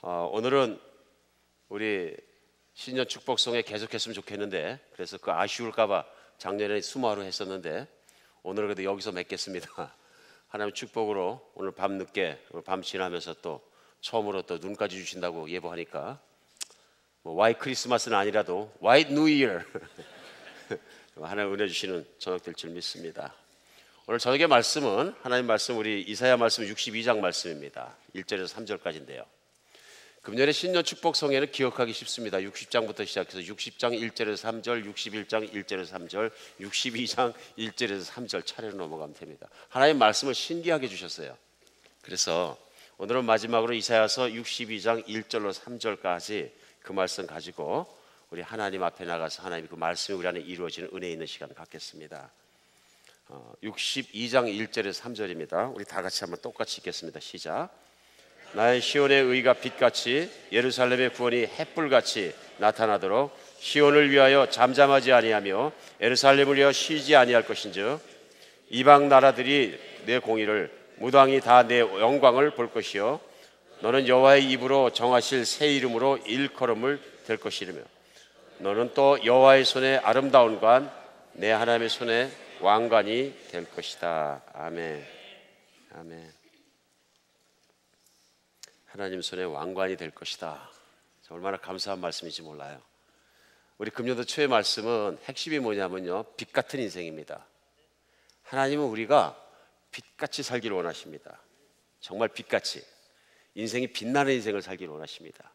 오늘은 우리 신년 축복송에 계속했으면 좋겠는데, 그래서 그 아쉬울까봐 작년에 수모하루 했었는데 오늘은 그래도 여기서 맺겠습니다. 하나님 축복으로 오늘 밤늦게 밤 지나면서 또 처음으로 또 눈까지 주신다고 예보하니까 뭐 와이 크리스마스는 아니라도 와이 뉴 이어 하나님 은혜 주시는 저녁 될 줄 믿습니다. 오늘 저녁의 말씀은 하나님 말씀, 우리 이사야 말씀 62장 말씀입니다. 1절에서 3절까지인데요. 금년에 신년 축복성에는 기억하기 쉽습니다. 60장부터 시작해서 60장 1절에서 3절, 61장 1절에서 3절, 62장 1절에서 3절 차례로 넘어가면 됩니다. 하나님 말씀을 신기하게 주셨어요. 그래서 오늘은 마지막으로 이사야서 62장 1절로 3절까지 그 말씀 가지고 우리 하나님 앞에 나가서 하나님 그 말씀이 우리 안에 이루어지는 은혜 있는 시간 갖겠습니다. 62장 1절에서 3절입니다. 우리 다 같이 한번 똑같이 읽겠습니다. 시작. 나의 시온의 의가 빛같이 예루살렘의 구원이 햇불같이 나타나도록 시온을 위하여 잠잠하지 아니하며 예루살렘을 위하여 쉬지 아니할 것인즉 이방 나라들이 내 공의를 무당이 다 내 영광을 볼 것이요 너는 여호와의 입으로 정하실 새 이름으로 일컬음을 될 것이라며 너는 또 여호와의 손에 아름다운 관 내 하나님의 손에 왕관이 될 것이다. 아멘. 아멘. 하나님 손에 왕관이 될 것이다. 얼마나 감사한 말씀인지 몰라요. 우리 금년도 초의 말씀은 핵심이 뭐냐면요, 빛 같은 인생입니다. 하나님은 우리가 빛같이 살기를 원하십니다. 정말 빛같이 인생이 빛나는 인생을 살기를 원하십니다.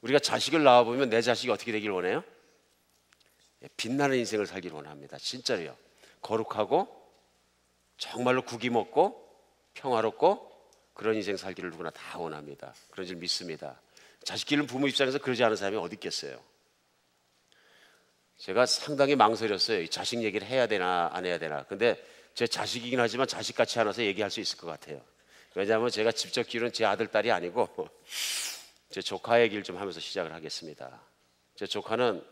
우리가 자식을 낳아보면 내 자식이 어떻게 되길 원해요? 빛나는 인생을 살기를 원합니다. 진짜로요. 거룩하고 정말로 국이 먹고 평화롭고 그런 인생 살기를 누구나 다 원합니다. 그런 줄 믿습니다. 자식 기르는 부모 입장에서 그러지 않은 사람이 어디 있겠어요. 제가 상당히 망설였어요. 자식 얘기를 해야 되나 안 해야 되나. 근데 제 자식이긴 하지만 자식같이 않아서 얘기할 수 있을 것 같아요. 왜냐하면 제가 직접 기른 제 아들, 딸이 아니고 제 조카 얘기를 좀 하면서 시작을 하겠습니다. 제 조카는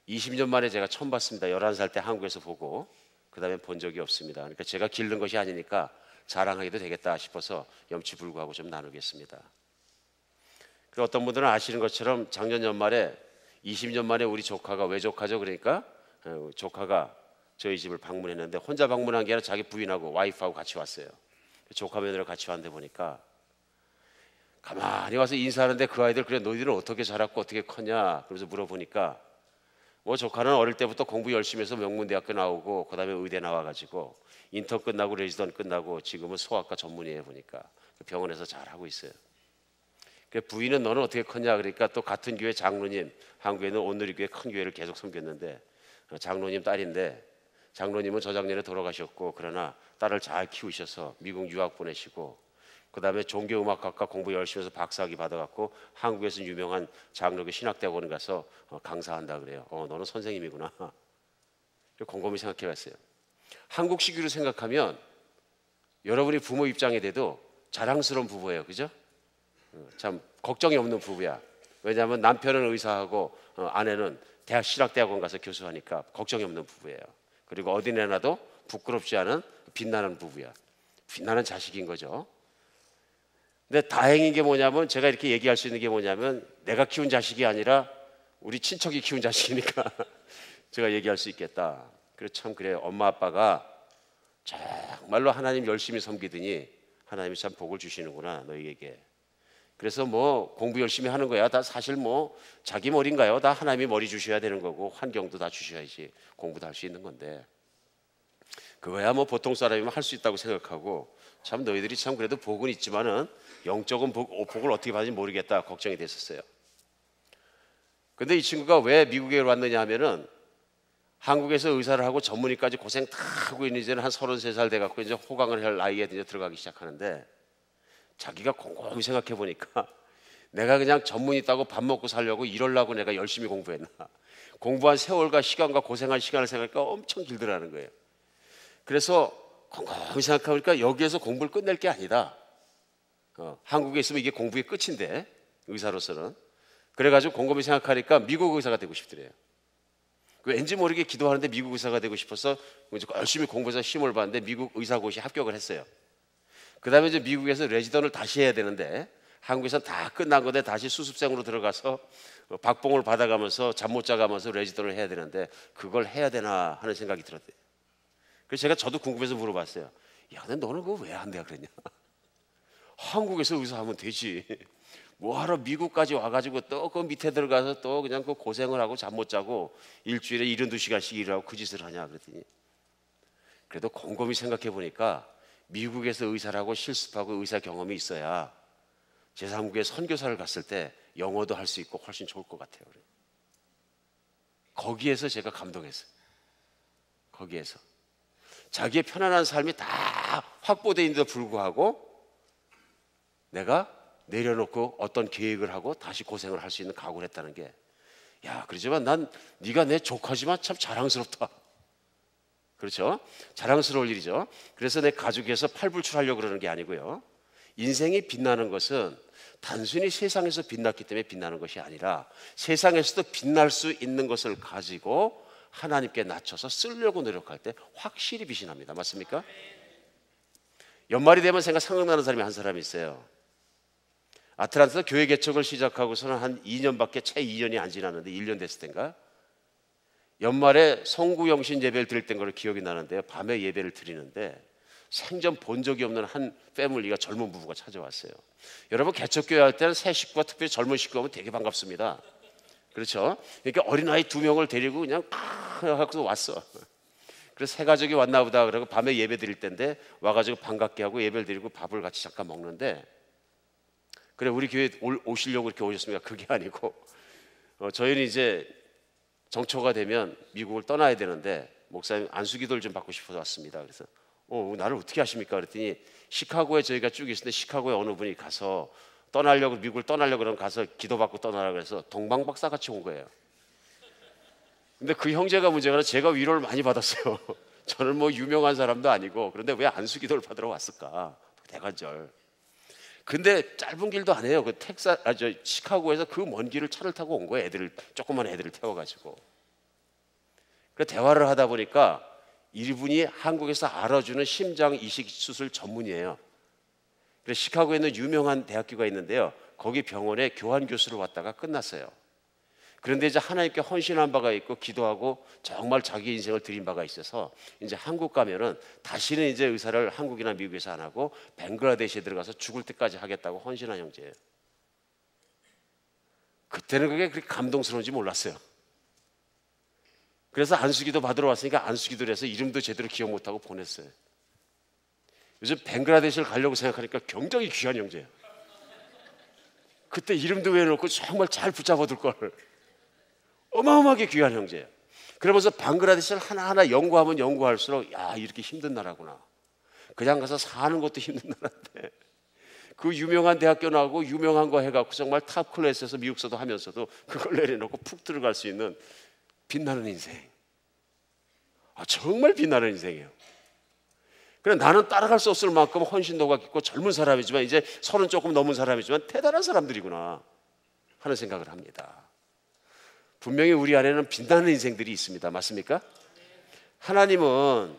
20년 만에 제가 처음 봤습니다. 11살 때 한국에서 보고 그 다음에 본 적이 없습니다. 그러니까 제가 기른 것이 아니니까 자랑하기도 되겠다 싶어서 염치불구하고 좀 나누겠습니다. 그리고 어떤 분들은 아시는 것처럼 작년 연말에 20년 만에 우리 조카가, 외조카죠, 그러니까 조카가 저희 집을 방문했는데 혼자 방문한 게 아니라 자기 부인하고 와이프하고 같이 왔어요. 조카 며느리랑 같이 왔는데 보니까 가만히 와서 인사하는데 그 아이들, 그래 너희들은 어떻게 자랐고 어떻게 컸냐 그러면서 물어보니까 뭐 조카는 어릴 때부터 공부 열심히 해서 명문대학교 나오고 그 다음에 의대 나와가지고 인턴 끝나고 레지던 끝나고 지금은 소아과 전문의에 보니까 병원에서 잘하고 있어요. 부인은 너는 어떻게 컸냐 그러니까 또 같은 교회 장로님, 한국에는 온누리교회 큰 교회를 계속 섬겼는데 장로님 딸인데 장로님은 저작년에 돌아가셨고 그러나 딸을 잘 키우셔서 미국 유학 보내시고 그 다음에 종교음악학과 공부 열심히 해서 박사학위 받아갖고 한국에서 유명한 장로교 신학대학원 가서 강사한다 그래요. 너는 선생님이구나. 곰곰이 생각해 봤어요. 한국 시기로 생각하면 여러분이 부모 입장에 돼도 자랑스러운 부부예요. 그죠? 참 걱정이 없는 부부야. 왜냐하면 남편은 의사하고 아내는 대학 신학대학원 가서 교수하니까 걱정이 없는 부부예요. 그리고 어디 내놔도 부끄럽지 않은 빛나는 부부야. 빛나는 자식인 거죠. 근데 다행인 게 뭐냐면 제가 이렇게 얘기할 수 있는 게 뭐냐면 내가 키운 자식이 아니라 우리 친척이 키운 자식이니까 제가 얘기할 수 있겠다. 그래서 참 그래요. 엄마 아빠가 정말로 하나님 열심히 섬기더니 하나님이 참 복을 주시는구나 너희에게. 그래서 뭐 공부 열심히 하는 거야. 다 사실 뭐 자기 머리인가요? 다 하나님이 머리 주셔야 되는 거고 환경도 다 주셔야지 공부도 할 수 있는 건데 그거야 뭐 보통 사람이면 할 수 있다고 생각하고 참 너희들이 참 그래도 복은 있지만은 영적인 복을 어떻게 받는지 모르겠다 걱정이 됐었어요. 근데 이 친구가 왜 미국에 왔느냐 하면은 한국에서 의사를 하고 전문의까지 고생 다 하고 있는 이제는 한 33살 돼갖고 이제 호강을 할 나이에 이제 들어가기 시작하는데 자기가 곰곰이 생각해 보니까 내가 그냥 전문의 따고 밥 먹고 살려고 이러려고 내가 열심히 공부했나. 공부한 세월과 시간과 고생한 시간을 생각하니까 엄청 길더라는 거예요. 그래서 곰곰이 생각해보니까 여기에서 공부를 끝낼 게 아니다. 한국에 있으면 이게 공부의 끝인데 의사로서는. 그래가지고 곰곰이 생각하니까 미국 의사가 되고 싶더래요. 왠지 모르게 기도하는데 미국 의사가 되고 싶어서 열심히 공부해서 시험을 봤는데 미국 의사고시 합격을 했어요. 그 다음에 이제 미국에서 레지던을 다시 해야 되는데 한국에서 다 끝난 건데 다시 수습생으로 들어가서 박봉을 받아가면서 잠 못 자가면서 레지던을 해야 되는데 그걸 해야 되나 하는 생각이 들었대요. 그래서 저도 궁금해서 물어봤어요. 야, 근데 너는 그거 왜 한대야 그랬냐? 한국에서 의사하면 되지. 뭐하러 미국까지 와가지고 또 그 밑에 들어가서 또 그냥 그 고생을 하고 잠 못 자고 일주일에 72시간씩 일하고 그 짓을 하냐 그랬더니, 그래도 곰곰이 생각해 보니까 미국에서 의사라고 실습하고 의사 경험이 있어야 제3국에 선교사를 갔을 때 영어도 할 수 있고 훨씬 좋을 것 같아요. 거기에서 제가 감동했어요. 거기에서 자기의 편안한 삶이 다 확보되어 있는데도 불구하고 내가 내려놓고 어떤 계획을 하고 다시 고생을 할 수 있는 각오를 했다는 게, 야, 그러지만 난 네가 내 조카지만 참 자랑스럽다. 그렇죠? 자랑스러울 일이죠. 그래서 내 가족에서 팔불출하려고 그러는 게 아니고요. 인생이 빛나는 것은 단순히 세상에서 빛났기 때문에 빛나는 것이 아니라 세상에서도 빛날 수 있는 것을 가지고 하나님께 낮춰서 쓰려고 노력할 때 확실히 빛이 납니다. 맞습니까? 연말이 되면 생각나는 사람이 한 사람이 있어요. 아틀란타에서 교회 개척을 시작하고서는 한 2년밖에 채 2년이 안 지났는데 1년 됐을 때인가 연말에 성구영신 예배를 드릴 땐 걸 기억이 나는데요. 밤에 예배를 드리는데 생전 본 적이 없는 한 패밀리가, 젊은 부부가 찾아왔어요. 여러분, 개척교회 할 때는 새 식구가, 특별히 젊은 식구가 오면 되게 반갑습니다. 그렇죠? 그러니까 어린아이 2명을 데리고 그냥 하고 왔어. 그래서 새 가족이 왔나 보다 그러고 밤에 예배 드릴 때인데 와가지고 반갑게 하고 예배를 드리고 밥을 같이 잠깐 먹는데, 그래 우리 교회 오시려고 이렇게 오셨습니까? 그게 아니고 저희는 이제 정초가 되면 미국을 떠나야 되는데 목사님 안수기도를 좀 받고 싶어서 왔습니다. 그래서 나를 어떻게 아십니까? 그랬더니 시카고에 저희가 쭉 있었는데 시카고에 어느 분이 가서 떠나려고, 미국을 떠나려고 그러면 가서 기도받고 떠나라고 해서 동방박사 같이 온 거예요. 근데 그 형제가 문제가 제가 위로를 많이 받았어요. 저는 뭐 유명한 사람도 아니고, 그런데 왜 안수기도를 받으러 왔을까? 대관절. 근데 짧은 길도 안 해요. 그 시카고에서 그 먼 길을 차를 타고 온 거예요. 조그만 애들을 태워가지고. 그 대화를 하다 보니까 이분이 한국에서 알아주는 심장 이식 수술 전문이에요. 그래서 시카고에 있는 유명한 대학교가 있는데요. 거기 병원에 교환 교수를 왔다가 끝났어요. 그런데 이제 하나님께 헌신한 바가 있고 기도하고 정말 자기 인생을 드린 바가 있어서 이제 한국 가면은 다시는 이제 의사를 한국이나 미국에서 안 하고 벵글라데시에 들어가서 죽을 때까지 하겠다고 헌신한 형제예요. 그때는 그게 그렇게 감동스러운지 몰랐어요. 그래서 안수기도 받으러 왔으니까 안수기도를 해서 이름도 제대로 기억 못하고 보냈어요. 요즘 벵글라데시를 가려고 생각하니까 굉장히 귀한 형제예요. 그때 이름도 외워놓고 정말 잘 붙잡아둘 걸. 어마어마하게 귀한 형제예요. 그러면서 방글라데시를 하나하나 연구하면 연구할수록, 야, 이렇게 힘든 나라구나. 그냥 가서 사는 것도 힘든 나라인데 그 유명한 대학교 나오고 유명한 거 해갖고 정말 탑 클래스에서 미국서도 하면서도 그걸 내려놓고 푹 들어갈 수 있는 빛나는 인생. 정말 빛나는 인생이에요. 그래, 나는 따라갈 수 없을 만큼 헌신도가 깊고 젊은 사람이지만, 이제 30 조금 넘은 사람이지만 대단한 사람들이구나 하는 생각을 합니다. 분명히 우리 안에는 빛나는 인생들이 있습니다. 맞습니까? 하나님은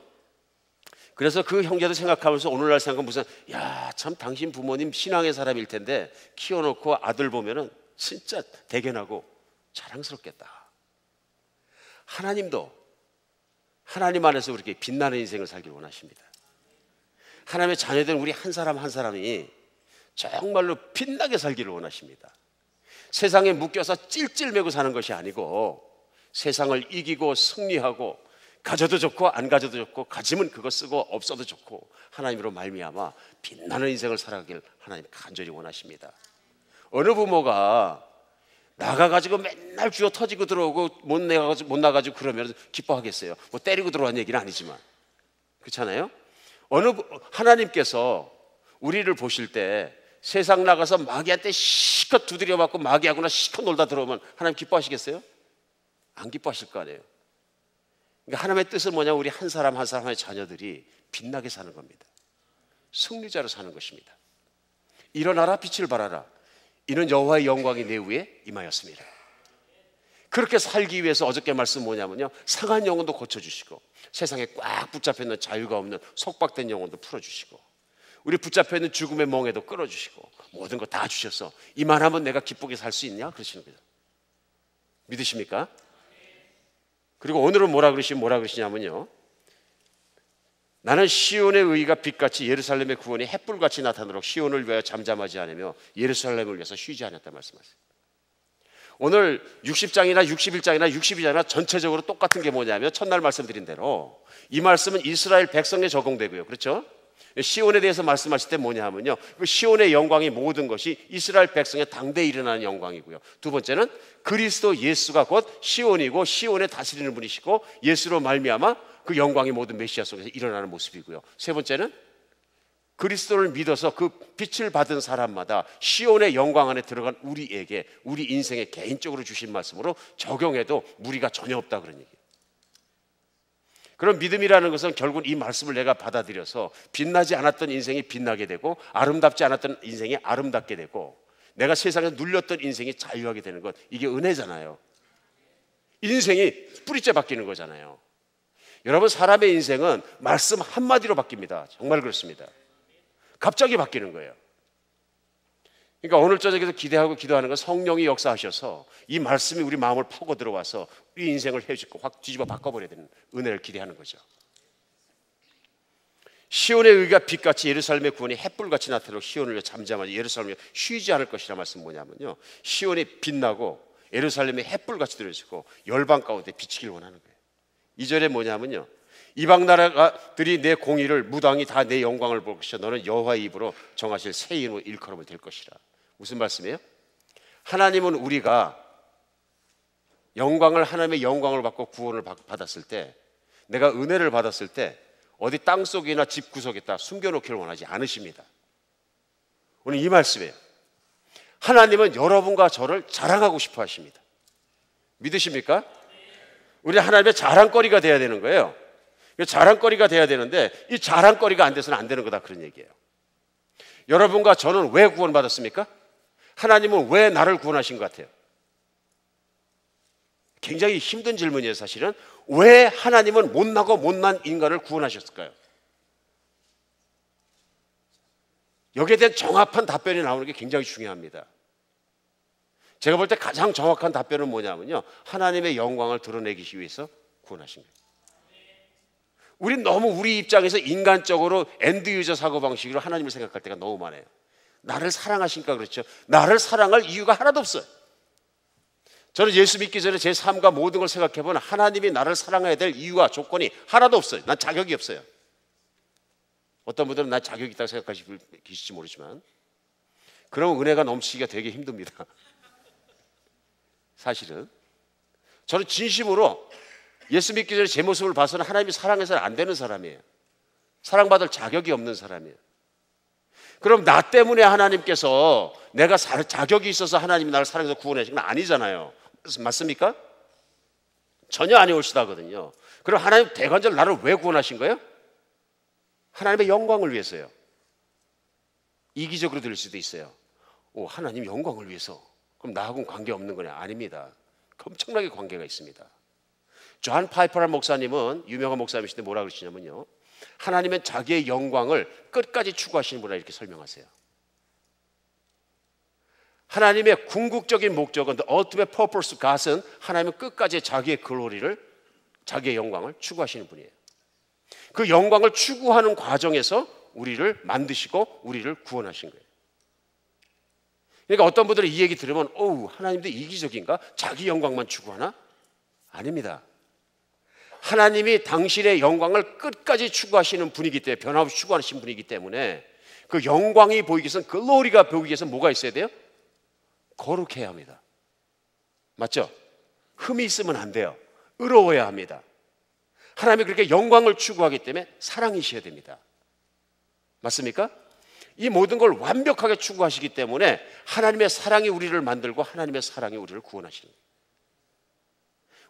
그래서 그 형제도 생각하면서 오늘날 생각은 무슨, 야, 참 당신 부모님 신앙의 사람일 텐데 키워놓고 아들 보면은 진짜 대견하고 자랑스럽겠다. 하나님도 하나님 안에서 그렇게 빛나는 인생을 살기를 원하십니다. 하나님의 자녀된 우리 한 사람 한 사람이 정말로 빛나게 살기를 원하십니다. 세상에 묶여서 찔찔매고 사는 것이 아니고 세상을 이기고 승리하고, 가져도 좋고 안 가져도 좋고 가지면 그거 쓰고 없어도 좋고 하나님으로 말미암아 빛나는 인생을 살아가길 하나님 간절히 원하십니다. 어느 부모가 나가가지고 맨날 쥐어 터지고 들어오고 못 나가지고 그러면 기뻐하겠어요? 뭐 때리고 들어온 얘기는 아니지만, 그렇잖아요? 하나님께서 우리를 보실 때 세상 나가서 마귀한테 실컷 두드려 맞고 마귀하고나 실컷 놀다 들어오면 하나님 기뻐하시겠어요? 안 기뻐하실 거 아니에요. 그러니까 하나님의 뜻은 뭐냐? 우리 한 사람 한 사람의 자녀들이 빛나게 사는 겁니다. 승리자로 사는 것입니다. 일어나라, 빛을 발하라. 이는 여호와의 영광이 내 위에 임하였습니다. 그렇게 살기 위해서 어저께 말씀 뭐냐면요, 상한 영혼도 고쳐주시고 세상에 꽉 붙잡혀 있는 자유가 없는 속박된 영혼도 풀어주시고, 우리 붙잡혀 있는 죽음의 멍에도 끌어주시고 모든 거 다 주셔서 이만하면 내가 기쁘게 살 수 있냐 그러시는 거죠. 믿으십니까? 그리고 오늘은 뭐라 그러시냐면요, 나는 시온의 의가 빛같이 예루살렘의 구원이 햇불같이 나타나도록 시온을 위하여 잠잠하지 않으며 예루살렘을 위해서 쉬지 않았다 말씀하세요. 오늘 60장이나 61장이나 62장이나 전체적으로 똑같은 게 뭐냐면 첫날 말씀드린 대로 이 말씀은 이스라엘 백성에 적용되고요. 그렇죠? 시온에 대해서 말씀하실 때 뭐냐 하면요, 그 시온의 영광이 모든 것이 이스라엘 백성의 당대에 일어나는 영광이고요. 두 번째는 그리스도 예수가 곧 시온이고 시온에 다스리는 분이시고 예수로 말미암아 그 영광이 모든 메시아 속에서 일어나는 모습이고요. 세 번째는 그리스도를 믿어서 그 빛을 받은 사람마다 시온의 영광 안에 들어간 우리에게 우리 인생에 개인적으로 주신 말씀으로 적용해도 무리가 전혀 없다 그런 얘기예요. 그럼 믿음이라는 것은 결국 이 말씀을 내가 받아들여서 빛나지 않았던 인생이 빛나게 되고 아름답지 않았던 인생이 아름답게 되고 내가 세상에 눌렸던 인생이 자유하게 되는 것, 이게 은혜잖아요. 인생이 뿌리째 바뀌는 거잖아요. 여러분, 사람의 인생은 말씀 한마디로 바뀝니다. 정말 그렇습니다. 갑자기 바뀌는 거예요. 그러니까 오늘 저녁에도 기대하고 기도하는 건 성령이 역사하셔서 이 말씀이 우리 마음을 파고 들어와서 우리 인생을 헤어지고 확 뒤집어 바꿔버려야 되는 은혜를 기대하는 거죠. 시온의 의가 빛같이 예루살렘의 구원이 햇불같이 나타나도록 시온을 위해 잠잠하지 예루살렘에 쉬지 않을 것이라 말씀 뭐냐면요, 시온이 빛나고 예루살렘의 햇불같이 들어지고 열방 가운데 비치길 원하는 거예요. 2절에 뭐냐면요, 이방 나라들이 내 공의를 무당이 다 내 영광을 볼 것이라 너는 여호와의 입으로 정하실 새 이름으로 일컬음을 될 것이라. 무슨 말씀이에요? 하나님은 우리가 영광을, 하나님의 영광을 받고 구원을 받았을 때, 내가 은혜를 받았을 때 어디 땅속이나 집 구석에다 숨겨놓기를 원하지 않으십니다. 오늘 이 말씀이에요. 하나님은 여러분과 저를 자랑하고 싶어 하십니다. 믿으십니까? 우리 하나님의 자랑거리가 돼야 되는 거예요. 자랑거리가 돼야 되는데 이 자랑거리가 안 돼서는 안 되는 거다 그런 얘기예요. 여러분과 저는 왜 구원받았습니까? 하나님은 왜 나를 구원하신 것 같아요? 굉장히 힘든 질문이에요. 사실은 왜 하나님은 못나고 못난 인간을 구원하셨을까요? 여기에 대한 정확한 답변이 나오는 게 굉장히 중요합니다. 제가 볼 때 가장 정확한 답변은 뭐냐면요, 하나님의 영광을 드러내기 위해서 구원하신 거예요. 우린 너무 우리 입장에서 인간적으로 엔드 유저 사고방식으로 하나님을 생각할 때가 너무 많아요. 나를 사랑하시니까 그렇죠. 나를 사랑할 이유가 하나도 없어요. 저는 예수 믿기 전에 제 삶과 모든 걸 생각해보면 하나님이 나를 사랑해야 될 이유와 조건이 하나도 없어요. 난 자격이 없어요. 어떤 분들은 난 자격이 있다고 생각하실지 모르지만 그러면 은혜가 넘치기가 되게 힘듭니다. 사실은 저는 진심으로 예수 믿기 전에 제 모습을 봐서는 하나님이 사랑해서는 안 되는 사람이에요. 사랑받을 자격이 없는 사람이에요. 그럼 나 때문에 하나님께서 내가 자격이 있어서 하나님이 나를 사랑해서 구원하신 건 아니잖아요. 맞습니까? 전혀 아니올시다거든요. 그럼 하나님 대관절 나를 왜 구원하신 거예요? 하나님의 영광을 위해서요. 이기적으로 들릴 수도 있어요. 오, 하나님 영광을 위해서. 그럼 나하고는 관계없는 거냐? 아닙니다. 엄청나게 관계가 있습니다. 존 파이퍼라는 목사님은 유명한 목사님이신데 뭐라 그러시냐면요, 하나님은 자기의 영광을 끝까지 추구하시는 분이라 이렇게 설명하세요. 하나님의 궁극적인 목적은 the ultimate purpose of God은 하나님은 끝까지 자기의 글로리를, 자기의 영광을 추구하시는 분이에요. 그 영광을 추구하는 과정에서 우리를 만드시고 우리를 구원하신 거예요. 그러니까 어떤 분들은 이 얘기 들으면 하나님도 이기적인가? 자기 영광만 추구하나? 아닙니다. 하나님이 당신의 영광을 끝까지 추구하시는 분이기 때문에, 변함없이 추구하시는 분이기 때문에 그 영광이 보이기 위해서는, 글로리가 보이기 위해서는 뭐가 있어야 돼요? 거룩해야 합니다. 맞죠? 흠이 있으면 안 돼요. 의로워야 합니다. 하나님이 그렇게 영광을 추구하기 때문에 사랑이셔야 됩니다. 맞습니까? 이 모든 걸 완벽하게 추구하시기 때문에 하나님의 사랑이 우리를 만들고 하나님의 사랑이 우리를 구원하시는 거예요.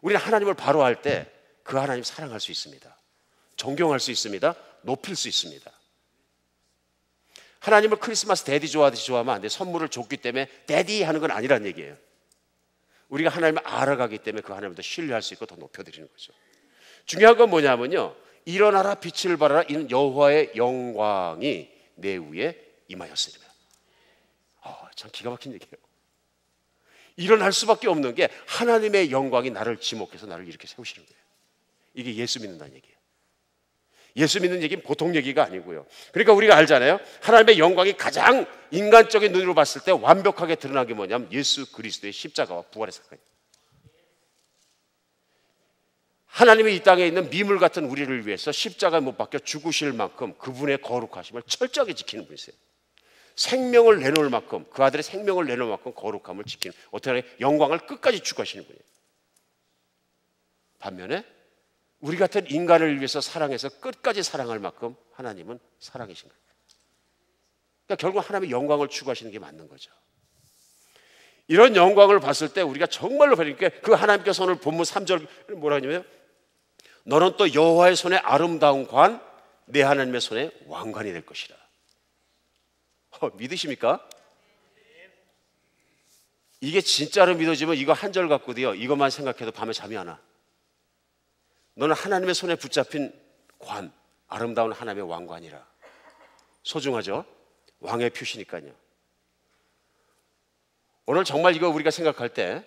우리는 하나님을 바로 할 때 그 하나님 사랑할 수 있습니다. 존경할 수 있습니다. 높일 수 있습니다. 하나님을 크리스마스 데디 좋아하듯이 좋아하면 안 돼. 선물을 줬기 때문에 데디 하는 건 아니란 얘기예요. 우리가 하나님을 알아가기 때문에 그 하나님을 더 신뢰할 수 있고 더 높여드리는 거죠. 중요한 건 뭐냐면요, 일어나라 빛을 발하라, 이는 여호와의 영광이 내 위에 임하였으리라. 참 기가 막힌 얘기예요. 일어날 수밖에 없는 게 하나님의 영광이 나를 지목해서 나를 이렇게 세우시는 거예요. 이게 예수 믿는다는 얘기예요. 예수 믿는 얘기는 보통 얘기가 아니고요. 그러니까 우리가 알잖아요. 하나님의 영광이 가장 인간적인 눈으로 봤을 때 완벽하게 드러난 게 뭐냐면 예수 그리스도의 십자가와 부활의 사건이에요. 하나님이 이 땅에 있는 미물 같은 우리를 위해서 십자가에 못 박혀 죽으실 만큼 그분의 거룩하심을 철저하게 지키는 분이세요. 생명을 내놓을 만큼, 그 아들의 생명을 내놓을 만큼 거룩함을 지키는, 어떻게 하냐, 영광을 끝까지 추구하시는 분이에요. 반면에 우리 같은 인간을 위해서 사랑해서 끝까지 사랑할 만큼 하나님은 사랑이신 거예요. 그러니까 결국 하나님의 영광을 추구하시는 게 맞는 거죠. 이런 영광을 봤을 때 우리가 정말로 그러니까 그 하나님께서 오늘 본문 3절 뭐라 하냐면, 너는 또 여호와의 손에 아름다운 관, 내 하나님의 손에 왕관이 될 것이라. 믿으십니까? 이게 진짜로 믿어지면 이거 한 절 갖고도요, 이것만 생각해도 밤에 잠이 안 와. 너는 하나님의 손에 붙잡힌 관, 아름다운 하나님의 왕관이라. 소중하죠? 왕의 표시니까요. 오늘 정말 이거 우리가 생각할 때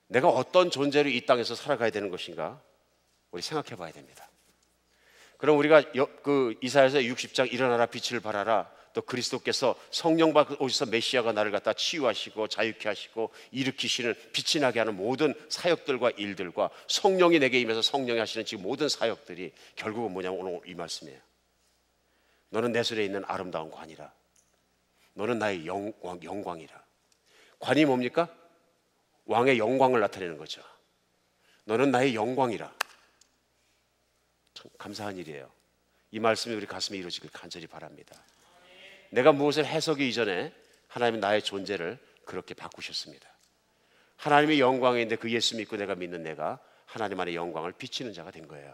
내가 어떤 존재로 이 땅에서 살아가야 되는 것인가 우리 생각해 봐야 됩니다. 그럼 우리가 그 이사야서 60장 일어나라 빛을 발하라, 또 그리스도께서 성령 오셔서 메시아가 나를 갖다 치유하시고 자유케 하시고 일으키시는 빛이 나게 하는 모든 사역들과 일들과 성령이 내게 임해서 성령이 하시는 지금 모든 사역들이 결국은 뭐냐면 오늘 이 말씀이에요. 너는 내 손에 있는 아름다운 관이라. 너는 나의 영광이라. 관이 뭡니까? 왕의 영광을 나타내는 거죠. 너는 나의 영광이라. 참 감사한 일이에요. 이 말씀이 우리 가슴에 이루어지길 간절히 바랍니다. 내가 무엇을 해석이 이전에 하나님은 나의 존재를 그렇게 바꾸셨습니다. 하나님의 영광인데 그 예수 믿고 내가 믿는 내가 하나님 안의 영광을 비치는 자가 된 거예요.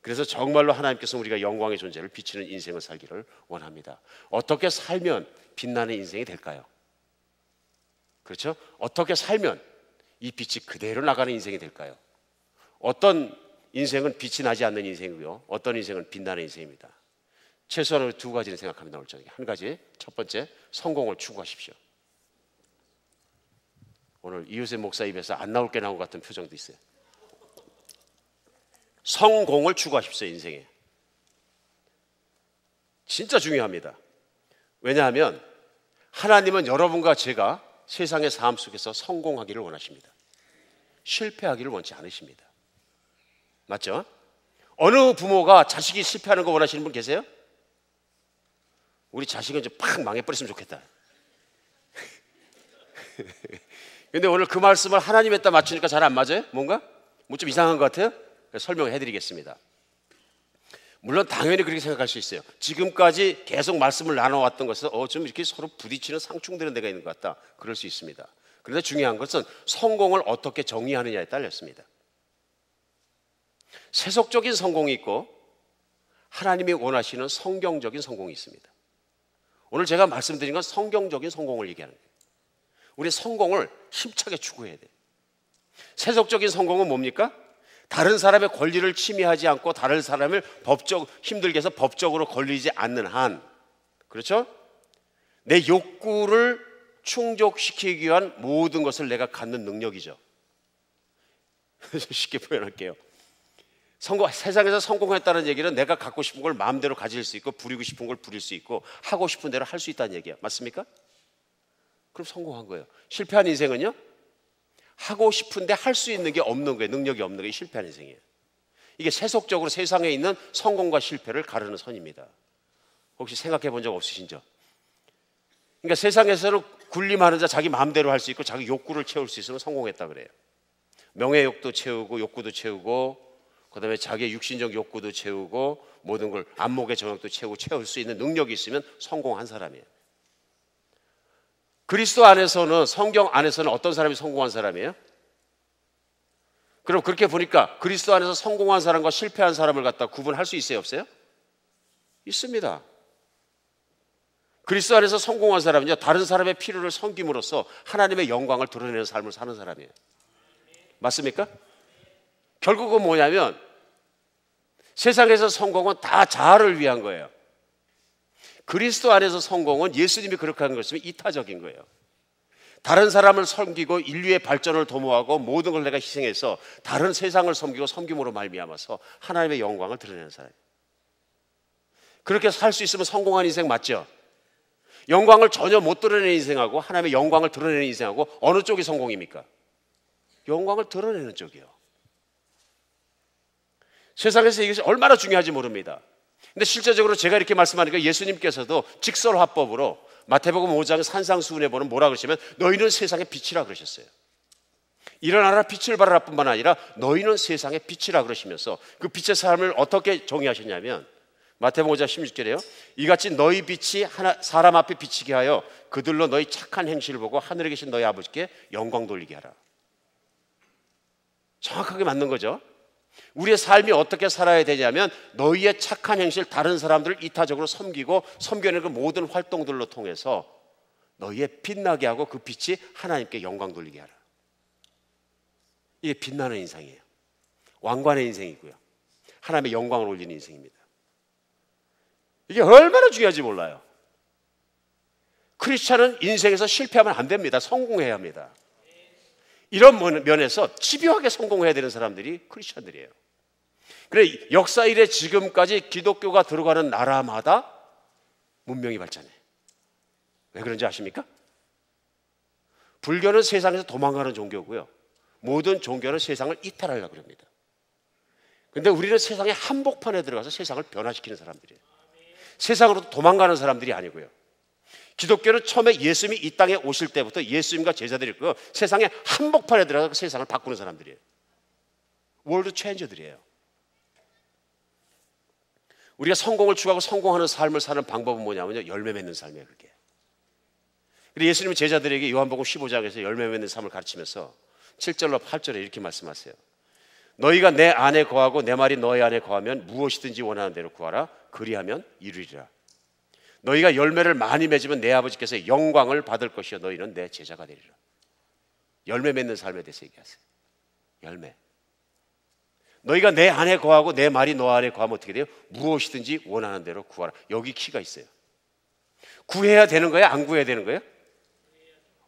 그래서 정말로 하나님께서 우리가 영광의 존재를 비치는 인생을 살기를 원합니다. 어떻게 살면 빛나는 인생이 될까요? 그렇죠? 어떻게 살면 이 빛이 그대로 나가는 인생이 될까요? 어떤 인생은 빛이 나지 않는 인생이고요, 어떤 인생은 빛나는 인생입니다. 최소한으로 두 가지를 생각하면 나올 적에 한 가지, 첫 번째, 성공을 추구하십시오. 오늘 이웃의 목사 입에서 안 나올 게 나온 것 같은 표정도 있어요. 성공을 추구하십시오. 인생에 진짜 중요합니다. 왜냐하면 하나님은 여러분과 제가 세상의 삶 속에서 성공하기를 원하십니다. 실패하기를 원치 않으십니다. 맞죠? 어느 부모가 자식이 실패하는 거 원하시는 분 계세요? 우리 자식은 좀 팍 망해버렸으면 좋겠다. 근데 오늘 그 말씀을 하나님에다 맞추니까 잘 안 맞아요? 뭔가? 뭐 좀 이상한 것 같아요? 설명해 드리겠습니다. 물론 당연히 그렇게 생각할 수 있어요. 지금까지 계속 말씀을 나눠왔던 것은 좀 이렇게 서로 부딪히는 상충되는 데가 있는 것 같다, 그럴 수 있습니다. 그런데 중요한 것은 성공을 어떻게 정의하느냐에 달렸습니다. 세속적인 성공이 있고 하나님이 원하시는 성경적인 성공이 있습니다. 오늘 제가 말씀드린 건 성경적인 성공을 얘기하는 거예요. 우리 성공을 힘차게 추구해야 돼요. 세속적인 성공은 뭡니까? 다른 사람의 권리를 침해하지 않고 다른 사람을 힘들게 해서 법적으로 걸리지 않는 한, 그렇죠? 내 욕구를 충족시키기 위한 모든 것을 내가 갖는 능력이죠. 쉽게 표현할게요. 세상에서 성공했다는 얘기는 내가 갖고 싶은 걸 마음대로 가질 수 있고 부리고 싶은 걸 부릴 수 있고 하고 싶은 대로 할 수 있다는 얘기야. 맞습니까? 그럼 성공한 거예요. 실패한 인생은요, 하고 싶은데 할 수 있는 게 없는 거예요. 능력이 없는 게 실패한 인생이에요. 이게 세속적으로 세상에 있는 성공과 실패를 가르는 선입니다. 혹시 생각해 본 적 없으신죠? 그러니까 세상에서는 군림하는 자 자기 마음대로 할 수 있고 자기 욕구를 채울 수 있으면 성공했다 그래요. 명예욕도 채우고 욕구도 채우고 그다음에 자기의 육신적 욕구도 채우고 모든 걸 안목의 정욕도 채울 수 있는 능력이 있으면 성공한 사람이에요. 그리스도 안에서는, 성경 안에서는 어떤 사람이 성공한 사람이에요? 그럼 그렇게 보니까 그리스도 안에서 성공한 사람과 실패한 사람을 갖다 구분할 수 있어요, 없어요? 있습니다. 그리스도 안에서 성공한 사람은요, 다른 사람의 필요를 섬김으로써 하나님의 영광을 드러내는 삶을 사는 사람이에요. 맞습니까? 결국은 뭐냐면 세상에서 성공은 다 자아를 위한 거예요. 그리스도 안에서 성공은 예수님이 그렇게 하는 것이면 이타적인 거예요. 다른 사람을 섬기고 인류의 발전을 도모하고 모든 걸 내가 희생해서 다른 세상을 섬기고 섬김으로 말미암아서 하나님의 영광을 드러내는 사람이에요. 그렇게 살 수 있으면 성공한 인생 맞죠? 영광을 전혀 못 드러내는 인생하고 하나님의 영광을 드러내는 인생하고 어느 쪽이 성공입니까? 영광을 드러내는 쪽이요. 세상에서 이것이 얼마나 중요한지 모릅니다. 근데 실제적으로 제가 이렇게 말씀하니까 예수님께서도 직설화법으로 마태복음 5장 산상수훈에 보면 뭐라 그러시면 너희는 세상의 빛이라 그러셨어요. 일어나라 빛을 발하라 뿐만 아니라 너희는 세상의 빛이라 그러시면서 그 빛의 삶을 어떻게 정의하셨냐면 마태복음 5장 16절에요. 이같이 너희 빛이 사람 앞에 비치게 하여 그들로 너희 착한 행실을 보고 하늘에 계신 너희 아버지께 영광 돌리게 하라. 정확하게 맞는 거죠. 우리의 삶이 어떻게 살아야 되냐면 너희의 착한 행실, 다른 사람들을 이타적으로 섬기고 섬겨내는 그 모든 활동들로 통해서 너희의 빛나게 하고 그 빛이 하나님께 영광 돌리게 하라. 이게 빛나는 인생이에요. 왕관의 인생이고요. 하나님의 영광을 올리는 인생입니다. 이게 얼마나 중요한지 몰라요. 크리스찬은 인생에서 실패하면 안 됩니다. 성공해야 합니다. 이런 면에서 집요하게 성공해야 되는 사람들이 크리스찬들이에요. 그래 역사 이래 지금까지 기독교가 들어가는 나라마다 문명이 발전해. 왜 그런지 아십니까? 불교는 세상에서 도망가는 종교고요. 모든 종교는 세상을 이탈하려고 합니다. 그런데 우리는 세상의 한복판에 들어가서 세상을 변화시키는 사람들이에요. 세상으로 도망가는 사람들이 아니고요. 기독교는 처음에 예수님이 이 땅에 오실 때부터 예수님과 제자들이 있고요. 세상의 한복판에 들어가서 세상을 바꾸는 사람들이에요. 월드 체인저들이에요. 우리가 성공을 추구하고 성공하는 삶을 사는 방법은 뭐냐면요. 열매 맺는 삶이에요. 그게. 그래서 예수님은 제자들에게 요한복음 15장에서 열매 맺는 삶을 가르치면서 7절로 8절에 이렇게 말씀하세요. 너희가 내 안에 거하고 내 말이 너희 안에 거하면 무엇이든지 원하는 대로 구하라. 그리하면 이루리라. 너희가 열매를 많이 맺으면 내 아버지께서 영광을 받을 것이요 너희는 내 제자가 되리라. 열매 맺는 삶에 대해서 얘기하세요. 열매. 너희가 내 안에 거하고 내 말이 너 안에 거하면 어떻게 돼요? 무엇이든지 원하는 대로 구하라. 여기 키가 있어요. 구해야 되는 거예요? 안 구해야 되는 거예요?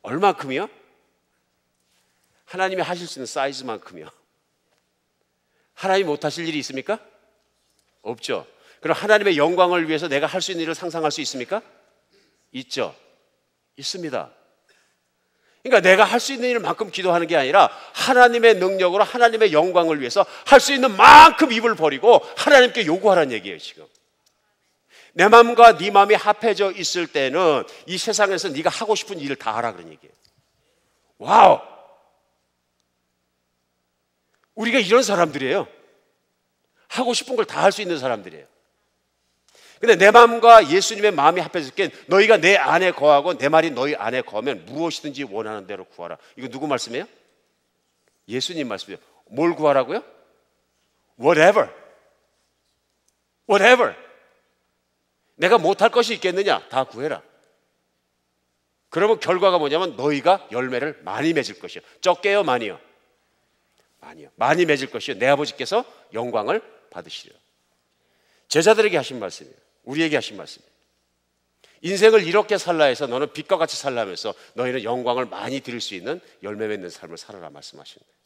얼마큼이요? 하나님이 하실 수 있는 사이즈만큼이요. 하나님이 못하실 일이 있습니까? 없죠. 그럼 하나님의 영광을 위해서 내가 할 수 있는 일을 상상할 수 있습니까? 있죠. 있습니다. 그러니까 내가 할 수 있는 일만큼 기도하는 게 아니라 하나님의 능력으로 하나님의 영광을 위해서 할 수 있는 만큼 입을 벌이고 하나님께 요구하라는 얘기예요. 지금 내 마음과 네 마음이 합해져 있을 때는 이 세상에서 네가 하고 싶은 일을 다 하라 그런 얘기예요. 와우! 우리가 이런 사람들이에요. 하고 싶은 걸 다 할 수 있는 사람들이에요. 근데 내 마음과 예수님의 마음이 합해질 때 너희가 내 안에 거하고 내 말이 너희 안에 거하면 무엇이든지 원하는 대로 구하라. 이거 누구 말씀이에요? 예수님 말씀이에요. 뭘 구하라고요? Whatever. Whatever. 내가 못할 것이 있겠느냐? 다 구해라. 그러면 결과가 뭐냐면 너희가 열매를 많이 맺을 것이요. 적게요? 많이요? 많이요. 많이 맺을 것이요. 내 아버지께서 영광을 받으시리라. 제자들에게 하신 말씀이에요. 우리에게 하신 말씀이에요. 인생을 이렇게 살라 해서 너는 빛과 같이 살라면서 너희는 영광을 많이 드릴 수 있는 열매 맺는 삶을 살아라 말씀하시는 거예요.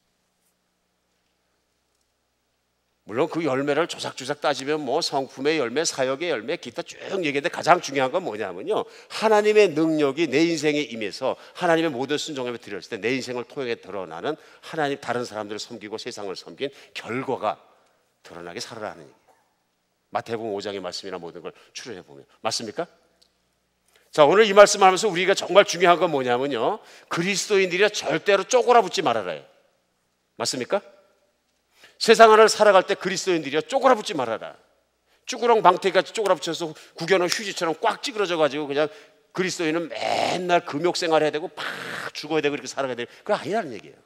물론 그 열매를 조작조작 따지면 뭐 성품의 열매, 사역의 열매, 기타 쭉 얘기하는데 가장 중요한 건 뭐냐면요. 하나님의 능력이 내 인생에 임해서 하나님의 모든 순종함에 드렸을 때 내 인생을 통해 드러나는 하나님 다른 사람들을 섬기고 세상을 섬긴 결과가 드러나게 살아라는 얘기예요. 마태복음 5장의 말씀이나 모든 걸 추론해 보면 맞습니까? 자, 오늘 이 말씀을 하면서 우리가 정말 중요한 건 뭐냐면요. 그리스도인들이 절대로 쪼그라붙지 말아라. 맞습니까? 세상 안을 살아갈 때 그리스도인들이요 쪼그라붙지 말아라. 쭈구렁 방태기같이 쪼그라붙여서 구겨놓은 휴지처럼 꽉 찌그러져 가지고 그냥 그리스도인은 맨날 금욕 생활해야 되고 팍 죽어야 되고 이렇게 살아가야 되고 그거 아니라는 얘기예요.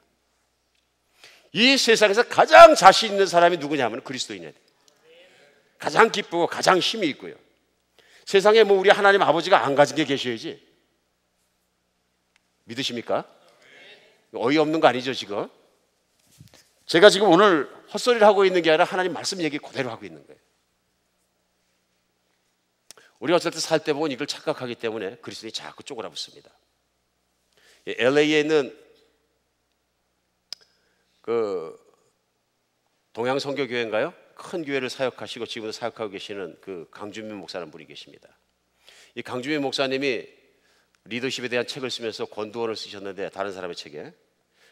이 세상에서 가장 자신 있는 사람이 누구냐면 그리스도인이에요. 가장 기쁘고 가장 힘이 있고요. 세상에 뭐 우리 하나님 아버지가 안 가진 게 계셔야지. 믿으십니까? 어이없는 거 아니죠 지금? 제가 지금 오늘 헛소리를 하고 있는 게 아니라 하나님 말씀 얘기 그대로 하고 있는 거예요. 우리 어쩔 때 살 때 보면 이걸 착각하기 때문에 그리스도인이 자꾸 쪼그라붙습니다. LA에 있는 그 동양 선교교회인가요? 큰 교회를 사역하시고 지금도 사역하고 계시는 그 강준민 목사라는 분이 계십니다. 이 강준민 목사님이 리더십에 대한 책을 쓰면서 권도원을 쓰셨는데, 다른 사람의 책에,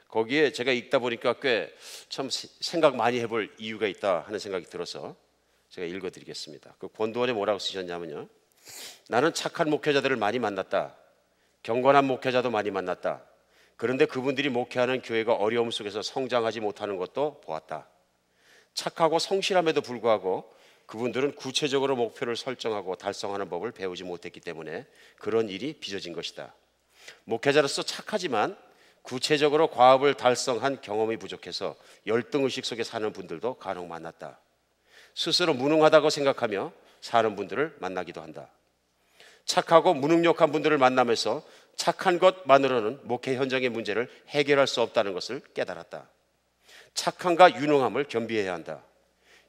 거기에 제가 읽다 보니까 꽤 참 생각 많이 해볼 이유가 있다 하는 생각이 들어서 제가 읽어드리겠습니다. 그 권도원에 뭐라고 쓰셨냐면요, 나는 착한 목회자들을 많이 만났다. 경건한 목회자도 많이 만났다. 그런데 그분들이 목회하는 교회가 어려움 속에서 성장하지 못하는 것도 보았다. 착하고 성실함에도 불구하고 그분들은 구체적으로 목표를 설정하고 달성하는 법을 배우지 못했기 때문에 그런 일이 빚어진 것이다. 목회자로서 착하지만 구체적으로 과업을 달성한 경험이 부족해서 열등의식 속에 사는 분들도 간혹 만났다. 스스로 무능하다고 생각하며 사는 분들을 만나기도 한다. 착하고 무능력한 분들을 만나면서 착한 것만으로는 목회 현장의 문제를 해결할 수 없다는 것을 깨달았다. 착함과 유능함을 겸비해야 한다.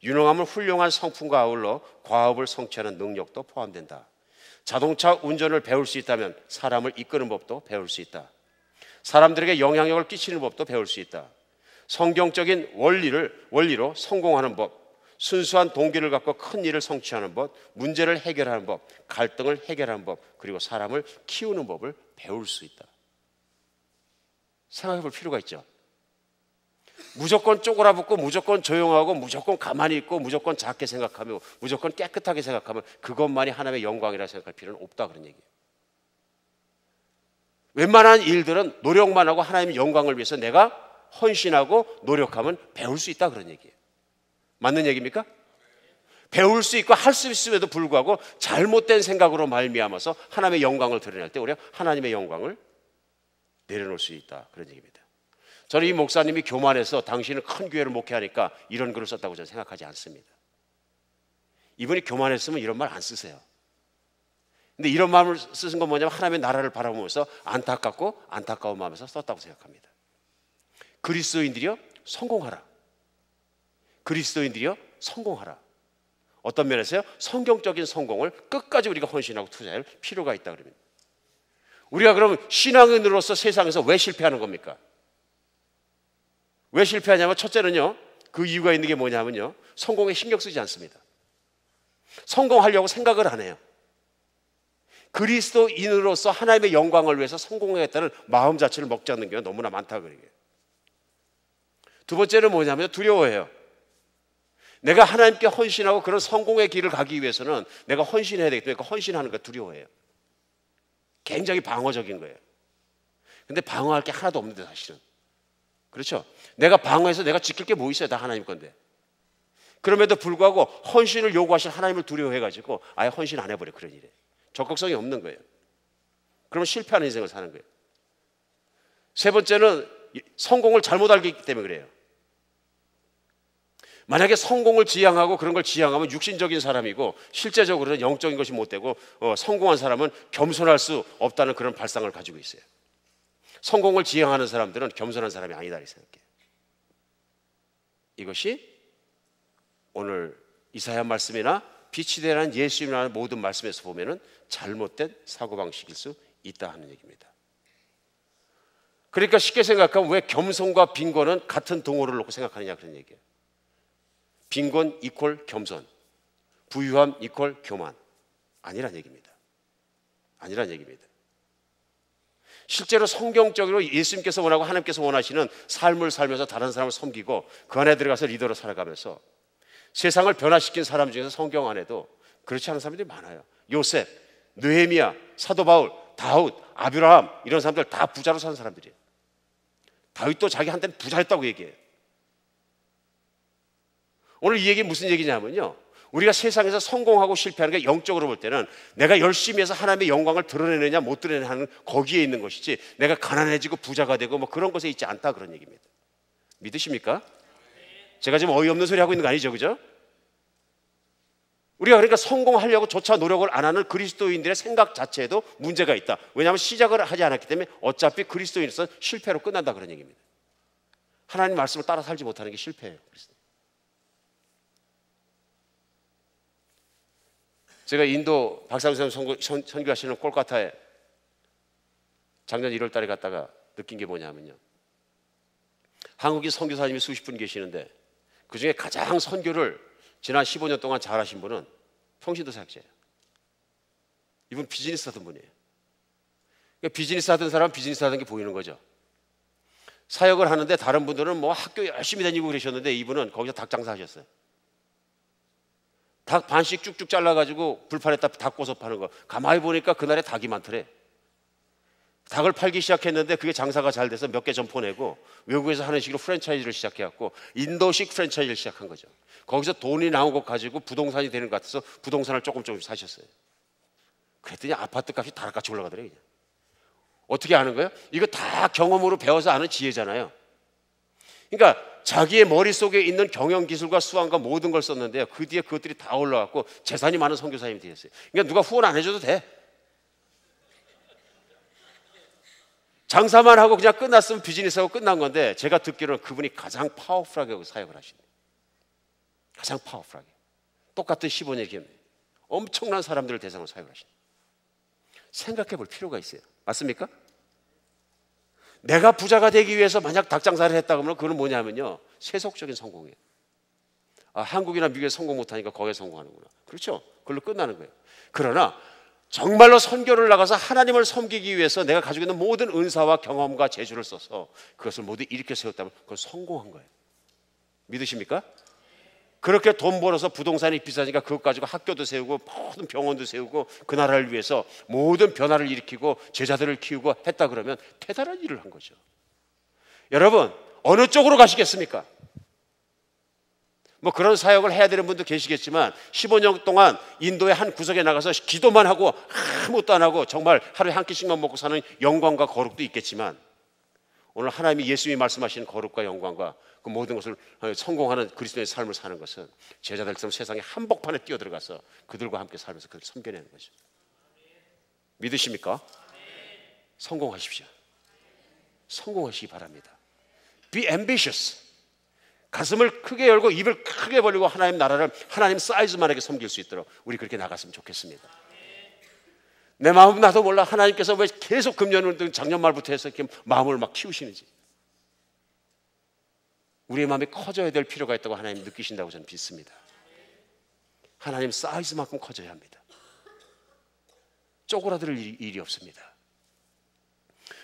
유능함은 훌륭한 성품과 아울러 과업을 성취하는 능력도 포함된다. 자동차 운전을 배울 수 있다면 사람을 이끄는 법도 배울 수 있다. 사람들에게 영향력을 끼치는 법도 배울 수 있다. 성경적인 원리로 성공하는 법, 순수한 동기를 갖고 큰 일을 성취하는 법, 문제를 해결하는 법, 갈등을 해결하는 법, 그리고 사람을 키우는 법을 배울 수 있다. 생각해 볼 필요가 있죠. 무조건 쪼그라붙고 무조건 조용하고 무조건 가만히 있고 무조건 작게 생각하며 무조건 깨끗하게 생각하면 그것만이 하나님의 영광이라 생각할 필요는 없다, 그런 얘기예요. 웬만한 일들은 노력만 하고 하나님의 영광을 위해서 내가 헌신하고 노력하면 배울 수 있다, 그런 얘기예요. 맞는 얘기입니까? 배울 수 있고 할 수 있음에도 불구하고 잘못된 생각으로 말미암아서 하나님의 영광을 드러낼 때 우리가 하나님의 영광을 내려놓을 수 있다, 그런 얘기입니다. 저는 이 목사님이 교만해서 당신은 큰 교회를 목회하니까 이런 글을 썼다고 저는 생각하지 않습니다. 이분이 교만했으면 이런 말 안 쓰세요. 근데 이런 마음을 쓰신 건 뭐냐면 하나님의 나라를 바라보면서 안타깝고 안타까운 마음에서 썼다고 생각합니다. 그리스도인들이여 성공하라. 그리스도인들이여 성공하라. 어떤 면에서요? 성경적인 성공을 끝까지 우리가 헌신하고 투자할 필요가 있다 그럽니다. 우리가 그러면 신앙인으로서 세상에서 왜 실패하는 겁니까? 왜 실패하냐면 첫째는요, 그 이유가 있는 게 뭐냐면요, 성공에 신경 쓰지 않습니다. 성공하려고 생각을 안 해요. 그리스도인으로서 하나님의 영광을 위해서 성공하겠다는 마음 자체를 먹지 않는 경우가 너무나 많다 그래요. 두 번째는 뭐냐면 두려워해요. 내가 하나님께 헌신하고 그런 성공의 길을 가기 위해서는 내가 헌신해야 되기 때문에 헌신하는 거 두려워해요. 굉장히 방어적인 거예요. 근데 방어할 게 하나도 없는데 사실은. 그렇죠? 내가 방어해서 내가 지킬 게 뭐 있어요? 다 하나님 건데. 그럼에도 불구하고 헌신을 요구하실 하나님을 두려워해가지고 아예 헌신 안 해버려, 그런 일에. 적극성이 없는 거예요. 그러면 실패하는 인생을 사는 거예요. 세 번째는 성공을 잘못 알기 때문에 그래요. 만약에 성공을 지향하고 그런 걸 지향하면 육신적인 사람이고 실제적으로는 영적인 것이 못 되고 성공한 사람은 겸손할 수 없다는 그런 발상을 가지고 있어요. 성공을 지향하는 사람들은 겸손한 사람이 아니다, 이렇게 생각해요. 이것이 오늘 이사야 말씀이나 빛이 되라는 예수님이라는 모든 말씀에서 보면은 잘못된 사고방식일 수 있다 하는 얘기입니다. 그러니까 쉽게 생각하면 왜 겸손과 빈곤은 같은 동호를 놓고 생각하느냐, 그런 얘기예요. 빈곤 이퀄 겸손, 부유함 이퀄 교만. 아니란 얘기입니다. 아니란 얘기입니다. 실제로 성경적으로 예수님께서 원하고 하나님께서 원하시는 삶을 살면서 다른 사람을 섬기고 그 안에 들어가서 리더로 살아가면서 세상을 변화시킨 사람 중에서 성경 안에도 그렇지 않은 사람들이 많아요. 요셉, 느헤미야, 사도 바울, 다윗, 아브라함, 이런 사람들 다 부자로 사는 사람들이에요. 다윗도 자기 한때는 부자였다고 얘기해요. 오늘 이 얘기 무슨 얘기냐면요, 우리가 세상에서 성공하고 실패하는 게 영적으로 볼 때는 내가 열심히 해서 하나님의 영광을 드러내느냐 못 드러내느냐 하는 거기에 있는 것이지 내가 가난해지고 부자가 되고 뭐 그런 것에 있지 않다, 그런 얘기입니다. 믿으십니까? 제가 지금 어이없는 소리 하고 있는 거 아니죠, 그죠? 우리가 그러니까 성공하려고 조차 노력을 안 하는 그리스도인들의 생각 자체에도 문제가 있다. 왜냐하면 시작을 하지 않았기 때문에 어차피 그리스도인으로서 실패로 끝난다, 그런 얘기입니다. 하나님 말씀을 따라 살지 못하는 게 실패예요. 제가 인도 박상수 선교하시는 콜카타에 작년 1월 달에 갔다가 느낀 게 뭐냐면요, 한국인 선교사님이 수십 분 계시는데 그중에 가장 선교를 지난 15년 동안 잘하신 분은 평신도 사역자예요. 이분 비즈니스 하던 분이에요. 그러니까 비즈니스 하던 사람 비즈니스 하던 게 보이는 거죠. 사역을 하는데 다른 분들은 뭐 학교 열심히 다니고 그러셨는데 이분은 거기서 닭 장사하셨어요. 닭 반씩 쭉쭉 잘라가지고 불판에다 닭 구워서 파는 거. 가만히 보니까 그날에 닭이 많더래. 닭을 팔기 시작했는데 그게 장사가 잘 돼서 몇 개 점포내고 외국에서 하는 식으로 프랜차이즈를 시작해갖고 인도식 프랜차이즈를 시작한 거죠. 거기서 돈이 나온 것 가지고 부동산이 되는 것 같아서 부동산을 조금 사셨어요. 그랬더니 아파트 값이 다락같이 올라가더래요. 그냥. 어떻게 아는 거예요? 이거 다 경험으로 배워서 아는 지혜잖아요. 그러니까 자기의 머릿속에 있는 경영기술과 수완과 모든 걸 썼는데요, 그 뒤에 그것들이 다 올라갔고 재산이 많은 선교사님이 되었어요. 그러니까 누가 후원 안 해줘도 돼. 장사만 하고 그냥 끝났으면 비즈니스하고 끝난 건데, 제가 듣기로는 그분이 가장 파워풀하게 사역을 하시네요. 가장 파워풀하게. 똑같은 15년의 경험, 엄청난 사람들을 대상으로 사역을 하시네요. 생각해 볼 필요가 있어요. 맞습니까? 내가 부자가 되기 위해서 만약 닭장사를 했다 그러면 그건 뭐냐면요, 세속적인 성공이에요. 아, 한국이나 미국에 성공 못하니까 거기에 성공하는구나. 그렇죠? 그걸로 끝나는 거예요. 그러나 정말로 선교를 나가서 하나님을 섬기기 위해서 내가 가지고 있는 모든 은사와 경험과 재주를 써서 그것을 모두 일으켜 세웠다면 그건 성공한 거예요. 믿으십니까? 그렇게 돈 벌어서 부동산이 비싸니까 그것 가지고 학교도 세우고 모든 병원도 세우고 그 나라를 위해서 모든 변화를 일으키고 제자들을 키우고 했다 그러면 대단한 일을 한 거죠. 여러분, 어느 쪽으로 가시겠습니까? 뭐 그런 사역을 해야 되는 분도 계시겠지만 15년 동안 인도의 한 구석에 나가서 기도만 하고 아무것도 안 하고 정말 하루에 한 끼씩만 먹고 사는 영광과 거룩도 있겠지만, 오늘 하나님이 예수님이 말씀하시는 거룩과 영광과 그 모든 것을 성공하는 그리스도의 삶을 사는 것은 제자들처럼 세상의 한복판에 뛰어들어가서 그들과 함께 살면서 그들을 섬겨내는 거죠. 믿으십니까? 성공하십시오. 성공하시기 바랍니다. Be ambitious. 가슴을 크게 열고 입을 크게 벌리고 하나님 나라를 하나님 사이즈만하게 섬길 수 있도록 우리 그렇게 나갔으면 좋겠습니다. 내 마음은 나도 몰라 하나님께서 왜 계속 금년 작년 말부터 해서 이렇게 마음을 막 키우시는지. 우리의 마음이 커져야 될 필요가 있다고 하나님 느끼신다고 저는 믿습니다. 하나님 사이즈만큼 커져야 합니다. 쪼그라들 일이 없습니다.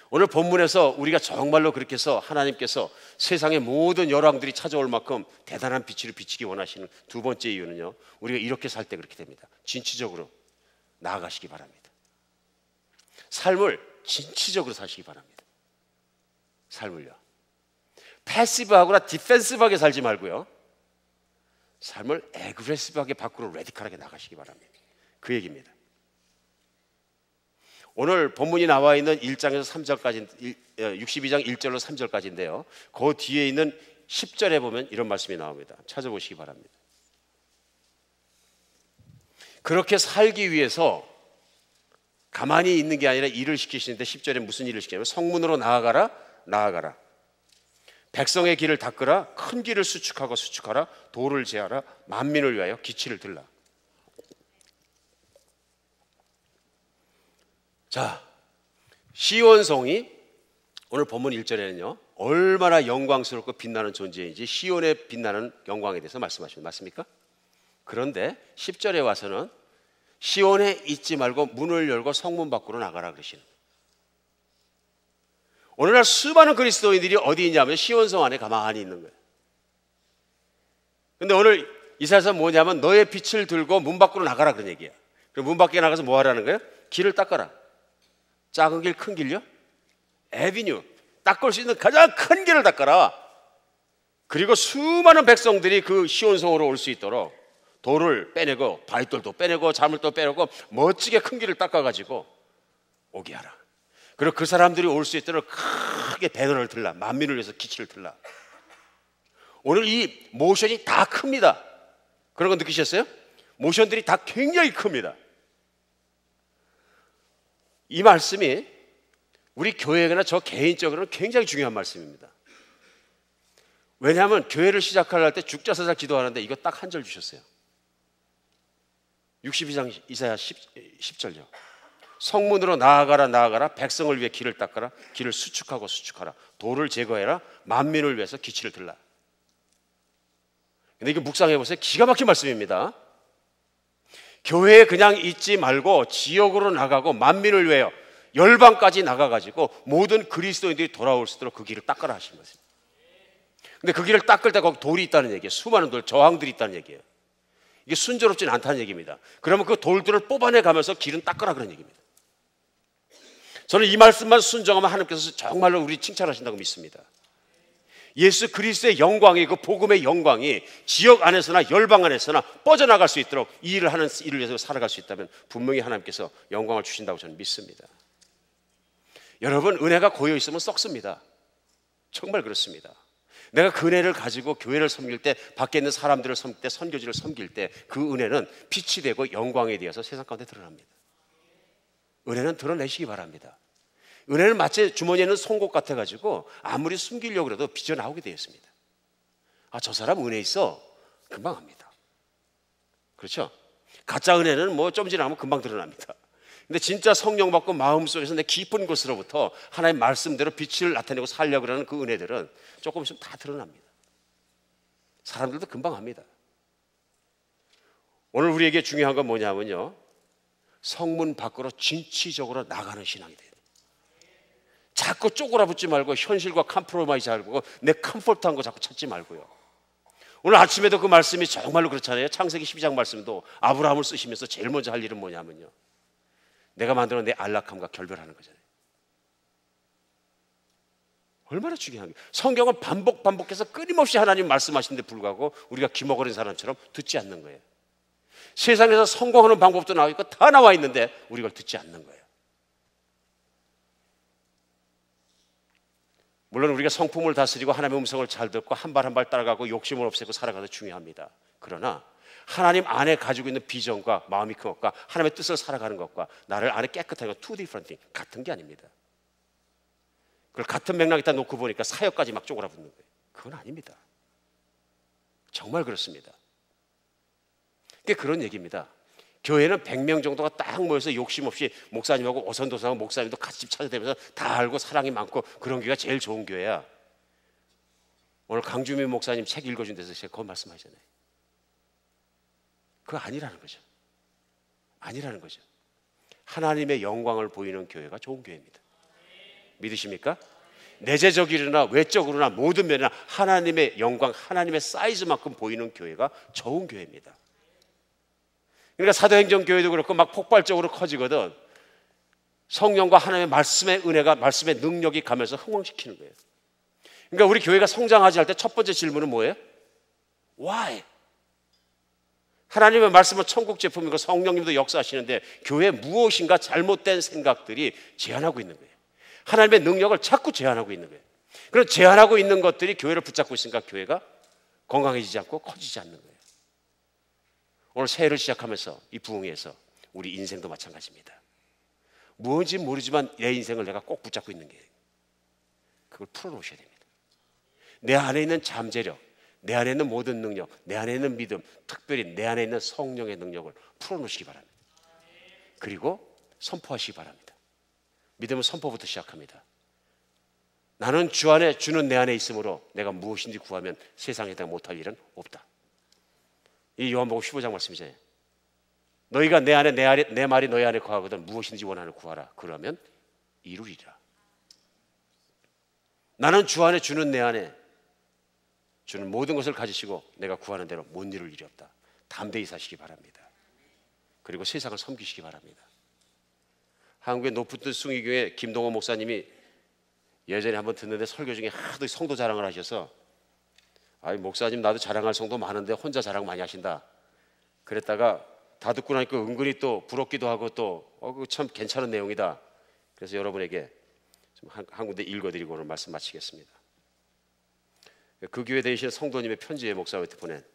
오늘 본문에서 우리가 정말로 그렇게 해서 하나님께서 세상의 모든 열왕들이 찾아올 만큼 대단한 빛으로 비치기 원하시는 두 번째 이유는요, 우리가 이렇게 살 때 그렇게 됩니다. 진취적으로 나아가시기 바랍니다. 삶을 진취적으로 사시기 바랍니다. 삶을요, 패시브하거나 디펜시브하게 살지 말고요, 삶을 애그레시브하게 밖으로 레디컬하게 나가시기 바랍니다. 그 얘기입니다. 오늘 본문이 나와 있는 1장에서 3절까지 62장 1절로 3절까지인데요, 그 뒤에 있는 10절에 보면 이런 말씀이 나옵니다. 찾아보시기 바랍니다. 그렇게 살기 위해서 가만히 있는 게 아니라 일을 시키시는데 10절에 무슨 일을 시키냐면 성문으로 나아가라, 나아가라. 백성의 길을 닦으라, 큰 길을 수축하고 수축하라, 도를 제하라, 만민을 위하여 기치를 들라. 자, 시온성이 오늘 본문 1절에는요 얼마나 영광스럽고 빛나는 존재인지 시온의 빛나는 영광에 대해서 말씀하십니다. 맞습니까? 그런데 10절에 와서는 시온에 있지 말고 문을 열고 성문 밖으로 나가라 그러시는 거예요. 오늘날 수많은 그리스도인들이 어디 있냐면 시온성 안에 가만히 있는 거예요. 근데 오늘 이사야서 뭐냐면 너의 빛을 들고 문 밖으로 나가라 그런 얘기야. 그럼 문 밖에 나가서 뭐 하라는 거예요? 길을 닦아라. 작은 길, 큰 길요? 에비뉴, 닦을 수 있는 가장 큰 길을 닦아라. 그리고 수많은 백성들이 그 시온성으로 올 수 있도록 돌을 빼내고 바위돌도 빼내고 자물도 빼내고 멋지게 큰 길을 닦아가지고 오게 하라. 그리고 그 사람들이 올 수 있도록 크게 배너를 들라. 만민을 위해서 기치를 들라. 오늘 이 모션이 다 큽니다. 그런 거 느끼셨어요? 모션들이 다 굉장히 큽니다. 이 말씀이 우리 교회나 저 개인적으로는 굉장히 중요한 말씀입니다. 왜냐하면 교회를 시작할 때 죽자사자 기도하는데 이거 딱 한 절 주셨어요. 62장 이사야 10절요. 성문으로 나아가라 나아가라. 백성을 위해 길을 닦아라. 길을 수축하고 수축하라. 돌을 제거해라. 만민을 위해서 기치를 들라. 근데 이거 묵상해 보세요. 기가 막힌 말씀입니다. 교회에 그냥 있지 말고 지역으로 나가고 만민을 위하여 열방까지 나가가지고 모든 그리스도인들이 돌아올 수 있도록 그 길을 닦아라 하신 거예요. 근데 그 길을 닦을 때 거기 돌이 있다는 얘기예요. 수많은 돌, 저항들이 있다는 얘기예요. 이게 순조롭진 않다는 얘기입니다. 그러면 그 돌들을 뽑아내 가면서 길은 닦아라 그런 얘기입니다. 저는 이 말씀만 순종하면 하나님께서 정말로 우리 칭찬하신다고 믿습니다. 예수 그리스도의 영광이, 그 복음의 영광이 지역 안에서나 열방 안에서나 뻗어나갈 수 있도록 이 일을 하는 일을 위해서 살아갈 수 있다면 분명히 하나님께서 영광을 주신다고 저는 믿습니다. 여러분, 은혜가 고여 있으면 썩습니다. 정말 그렇습니다. 내가 그 은혜를 가지고 교회를 섬길 때, 밖에 있는 사람들을 섬길 때, 선교지를 섬길 때 그 은혜는 빛이 되고 영광이 되어서 세상 가운데 드러납니다. 은혜는 드러내시기 바랍니다. 은혜는 마치 주머니에 있는 송곳 같아가지고 아무리 숨기려고 해도 빚어나오게 되어 있습니다. 아, 저 사람 은혜 있어. 금방 합니다. 그렇죠? 가짜 은혜는 뭐 좀 지나면 금방 드러납니다. 근데 진짜 성령 받고 마음속에서 내 깊은 곳으로부터 하나님의 말씀대로 빛을 나타내고 살려고 하는 그 은혜들은 조금 있으면 다 드러납니다. 사람들도 금방 합니다. 오늘 우리에게 중요한 건 뭐냐면요, 성문 밖으로 진취적으로 나가는 신앙이 돼요. 자꾸 쪼그라붙지 말고 현실과 컴프로마이즈 하고 내 컴포트한 거 자꾸 찾지 말고요. 오늘 아침에도 그 말씀이 정말로 그렇잖아요. 창세기 12장 말씀도 아브라함을 쓰시면서 제일 먼저 할 일은 뭐냐면요, 내가 만들어 내 안락함과 결별하는 거잖아요. 얼마나 중요한 거예요. 성경은 반복해서 끊임없이 하나님 말씀하시는데 불구하고 우리가 기먹어린 사람처럼 듣지 않는 거예요. 세상에서 성공하는 방법도 나와 있고 다 나와 있는데 우리가 듣지 않는 거예요. 물론 우리가 성품을 다스리고 하나님의 음성을 잘 듣고 한 발 한 발 따라가고 욕심을 없애고 살아가도 중요합니다. 그러나 하나님 안에 가지고 있는 비전과 마음이 큰 것과 하나님의 뜻을 살아가는 것과 나를 안에 깨끗하게 two different thing, 같은 게 아닙니다. 그걸 같은 맥락에다 놓고 보니까 사역까지 막 쪼그라붙는 거예요. 그건 아닙니다. 정말 그렇습니다. 그게 그런 얘기입니다. 교회는 100명 정도가 딱 모여서 욕심 없이 목사님하고 오선도사하고 목사님도 같이 찾아다니면서 다 알고 사랑이 많고 그런 교회가 제일 좋은 교회야. 오늘 강주민 목사님 책 읽어준 데서 제가 그거 말씀하시잖아요. 그거 아니라는 거죠. 아니라는 거죠. 하나님의 영광을 보이는 교회가 좋은 교회입니다. 믿으십니까? 내재적이나 외적으로나 모든 면이나 하나님의 영광, 하나님의 사이즈만큼 보이는 교회가 좋은 교회입니다. 그러니까 사도행전 교회도 그렇고 막 폭발적으로 커지거든. 성령과 하나님의 말씀의 은혜가, 말씀의 능력이 가면서 흥왕시키는 거예요. 그러니까 우리 교회가 성장하지 할 때 첫 번째 질문은 뭐예요? Why? 하나님의 말씀은 천국 제품이고 성령님도 역사하시는데 교회에 무엇인가 잘못된 생각들이 제한하고 있는 거예요. 하나님의 능력을 자꾸 제한하고 있는 거예요. 그런 제한하고 있는 것들이 교회를 붙잡고 있으니까 교회가 건강해지지 않고 커지지 않는 거예요. 오늘 새해를 시작하면서 이 부흥회에서 우리 인생도 마찬가지입니다. 무엇인지 모르지만 내 인생을 내가 꼭 붙잡고 있는 게, 그걸 풀어놓으셔야 됩니다. 내 안에 있는 잠재력, 내 안에 있는 모든 능력, 내 안에 있는 믿음, 특별히 내 안에 있는 성령의 능력을 풀어놓으시기 바랍니다. 그리고 선포하시기 바랍니다. 믿음은 선포부터 시작합니다. 나는 주 안에, 주는 내 안에 있으므로 내가 무엇인지 구하면 세상에 내가 못할 일은 없다. 이 요한복음 15장 말씀이잖아요. 너희가 내 안에 내 말이 너희 안에 거하거든 무엇인지 원하는 구하라. 그러면 이루리라. 나는 주 안에, 주는 내 안에, 주는 모든 것을 가지시고 내가 구하는 대로 못 이룰 일이 없다. 담대히 사시기 바랍니다. 그리고 세상을 섬기시기 바랍니다. 한국의 높은 뜻 숭의교회 김동호 목사님이 예전에 한번 듣는데 설교 중에 하도 성도 자랑을 하셔서, 아이 목사님 나도 자랑할 성도 많은데 혼자 자랑 많이 하신다. 그랬다가 다 듣고 나니까 은근히 또 부럽기도 하고 또 그거 참 괜찮은 내용이다. 그래서 여러분에게 좀 한 군데 읽어드리고 오늘 말씀 마치겠습니다. 그 교회 대신 성도님의 편지에 목사님한테 보낸,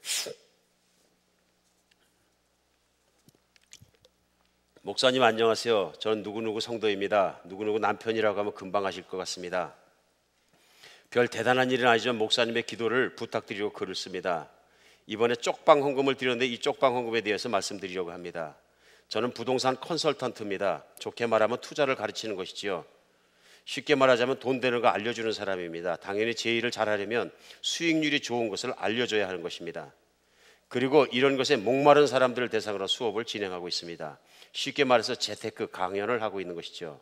목사님 안녕하세요. 저는 누구누구 성도입니다. 누구누구 남편이라고 하면 금방 아실 것 같습니다. 별 대단한 일은 아니지만 목사님의 기도를 부탁드리고 글을 씁니다. 이번에 쪽방 헌금을 드렸는데 이 쪽방 헌금에 대해서 말씀드리려고 합니다. 저는 부동산 컨설턴트입니다. 좋게 말하면 투자를 가르치는 것이지요. 쉽게 말하자면 돈 되는 거 알려주는 사람입니다. 당연히 제 일을 잘하려면 수익률이 좋은 것을 알려줘야 하는 것입니다. 그리고 이런 것에 목마른 사람들을 대상으로 수업을 진행하고 있습니다. 쉽게 말해서 재테크 강연을 하고 있는 것이죠.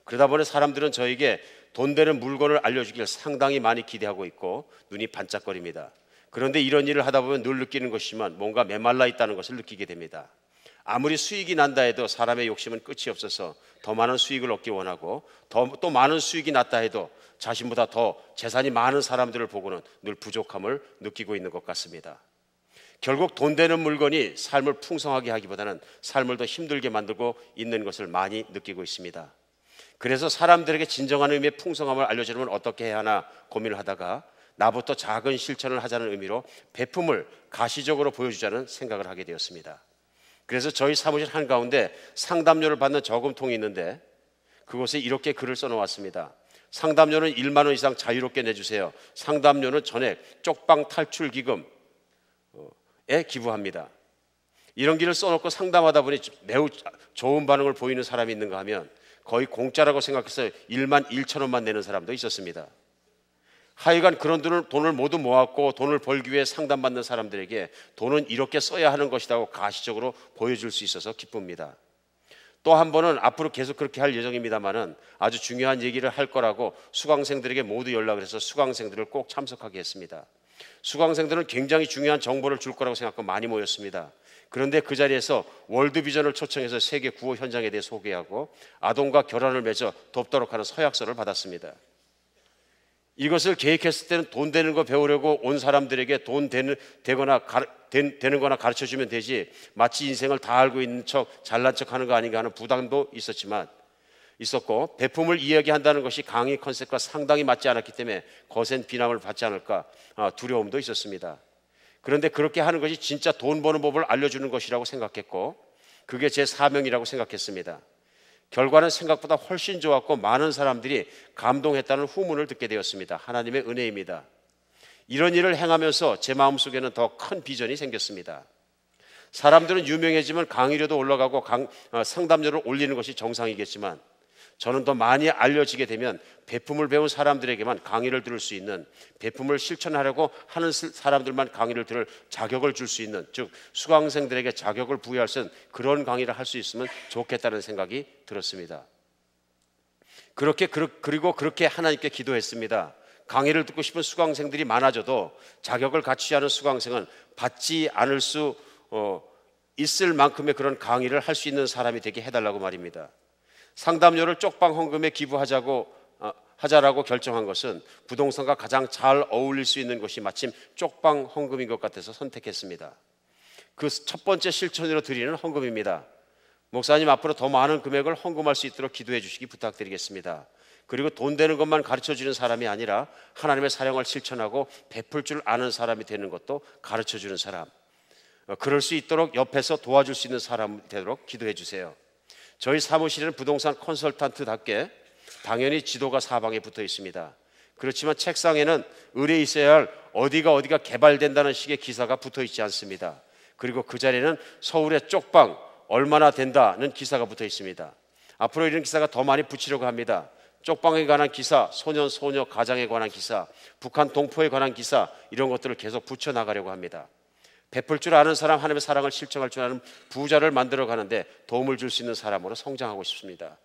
그러다 보니 사람들은 저에게 돈 되는 물건을 알려주길 상당히 많이 기대하고 있고 눈이 반짝거립니다. 그런데 이런 일을 하다 보면 늘 느끼는 것이지만 뭔가 메말라 있다는 것을 느끼게 됩니다. 아무리 수익이 난다 해도 사람의 욕심은 끝이 없어서 더 많은 수익을 얻기 원하고 또 많은 수익이 났다 해도 자신보다 더 재산이 많은 사람들을 보고는 늘 부족함을 느끼고 있는 것 같습니다. 결국 돈 되는 물건이 삶을 풍성하게 하기보다는 삶을 더 힘들게 만들고 있는 것을 많이 느끼고 있습니다. 그래서 사람들에게 진정한 의미의 풍성함을 알려주려면 어떻게 해야 하나 고민을 하다가 나부터 작은 실천을 하자는 의미로 베품을 가시적으로 보여주자는 생각을 하게 되었습니다. 그래서 저희 사무실 한가운데 상담료를 받는 저금통이 있는데 그곳에 이렇게 글을 써놓았습니다. 상담료는 1만 원 이상 자유롭게 내주세요. 상담료는 전액 쪽방 탈출 기금에 기부합니다. 이런 글을 써놓고 상담하다 보니 매우 좋은 반응을 보이는 사람이 있는가 하면 거의 공짜라고 생각해서 1만 1천 원만 내는 사람도 있었습니다. 하여간 그런 돈을 모두 모았고 돈을 벌기 위해 상담받는 사람들에게 돈은 이렇게 써야 하는 것이라고 가시적으로 보여줄 수 있어서 기쁩니다. 또 한 번은 앞으로 계속 그렇게 할 예정입니다만은 아주 중요한 얘기를 할 거라고 수강생들에게 모두 연락을 해서 수강생들을 꼭 참석하게 했습니다. 수강생들은 굉장히 중요한 정보를 줄 거라고 생각하고 많이 모였습니다. 그런데 그 자리에서 월드비전을 초청해서 세계 구호 현장에 대해 소개하고 아동과 결혼을 맺어 돕도록 하는 서약서를 받았습니다. 이것을 계획했을 때는 돈 되는 거 배우려고 온 사람들에게 돈 되거나 가르쳐주면 되지 마치 인생을 다 알고 있는 척 잘난 척하는 거 아닌가 하는 부담도 있었고 베품을 이야기한다는 것이 강의 컨셉과 상당히 맞지 않았기 때문에 거센 비난을 받지 않을까 두려움도 있었습니다. 그런데 그렇게 하는 것이 진짜 돈 버는 법을 알려주는 것이라고 생각했고 그게 제 사명이라고 생각했습니다. 결과는 생각보다 훨씬 좋았고 많은 사람들이 감동했다는 후문을 듣게 되었습니다. 하나님의 은혜입니다. 이런 일을 행하면서 제 마음속에는 더 큰 비전이 생겼습니다. 사람들은 유명해지면 강의료도 올라가고 상담료를 올리는 것이 정상이겠지만 저는 더 많이 알려지게 되면 베품을 배운 사람들에게만 강의를 들을 수 있는, 베품을 실천하려고 하는 사람들만 강의를 들을 자격을 줄 수 있는, 즉 수강생들에게 자격을 부여할 수 있는 그런 강의를 할 수 있으면 좋겠다는 생각이 들었습니다. 그리고 그렇게 하나님께 기도했습니다. 강의를 듣고 싶은 수강생들이 많아져도 자격을 갖추지 않은 수강생은 받지 않을 수 있을 만큼의 그런 강의를 할 수 있는 사람이 되게 해달라고 말입니다. 상담료를 쪽방 헌금에 하자라고 결정한 것은 부동산과 가장 잘 어울릴 수 있는 것이 마침 쪽방 헌금인 것 같아서 선택했습니다. 그 첫 번째 실천으로 드리는 헌금입니다. 목사님 앞으로 더 많은 금액을 헌금할 수 있도록 기도해 주시기 부탁드리겠습니다. 그리고 돈 되는 것만 가르쳐주는 사람이 아니라 하나님의 사랑을 실천하고 베풀 줄 아는 사람이 되는 것도 가르쳐주는 사람, 그럴 수 있도록 옆에서 도와줄 수 있는 사람이 되도록 기도해 주세요. 저희 사무실에는 부동산 컨설턴트답게 당연히 지도가 사방에 붙어 있습니다. 그렇지만 책상에는 의뢰 있어야 할 어디가 개발된다는 식의 기사가 붙어 있지 않습니다. 그리고 그 자리에는 서울의 쪽방 얼마나 된다는 기사가 붙어 있습니다. 앞으로 이런 기사가 더 많이 붙이려고 합니다. 쪽방에 관한 기사, 소년 소녀 가장에 관한 기사, 북한 동포에 관한 기사, 이런 것들을 계속 붙여나가려고 합니다. 베풀 줄 아는 사람, 하나님의 사랑을 실천할 줄 아는 부자를 만들어 가는데 도움을 줄 수 있는 사람으로 성장하고 싶습니다.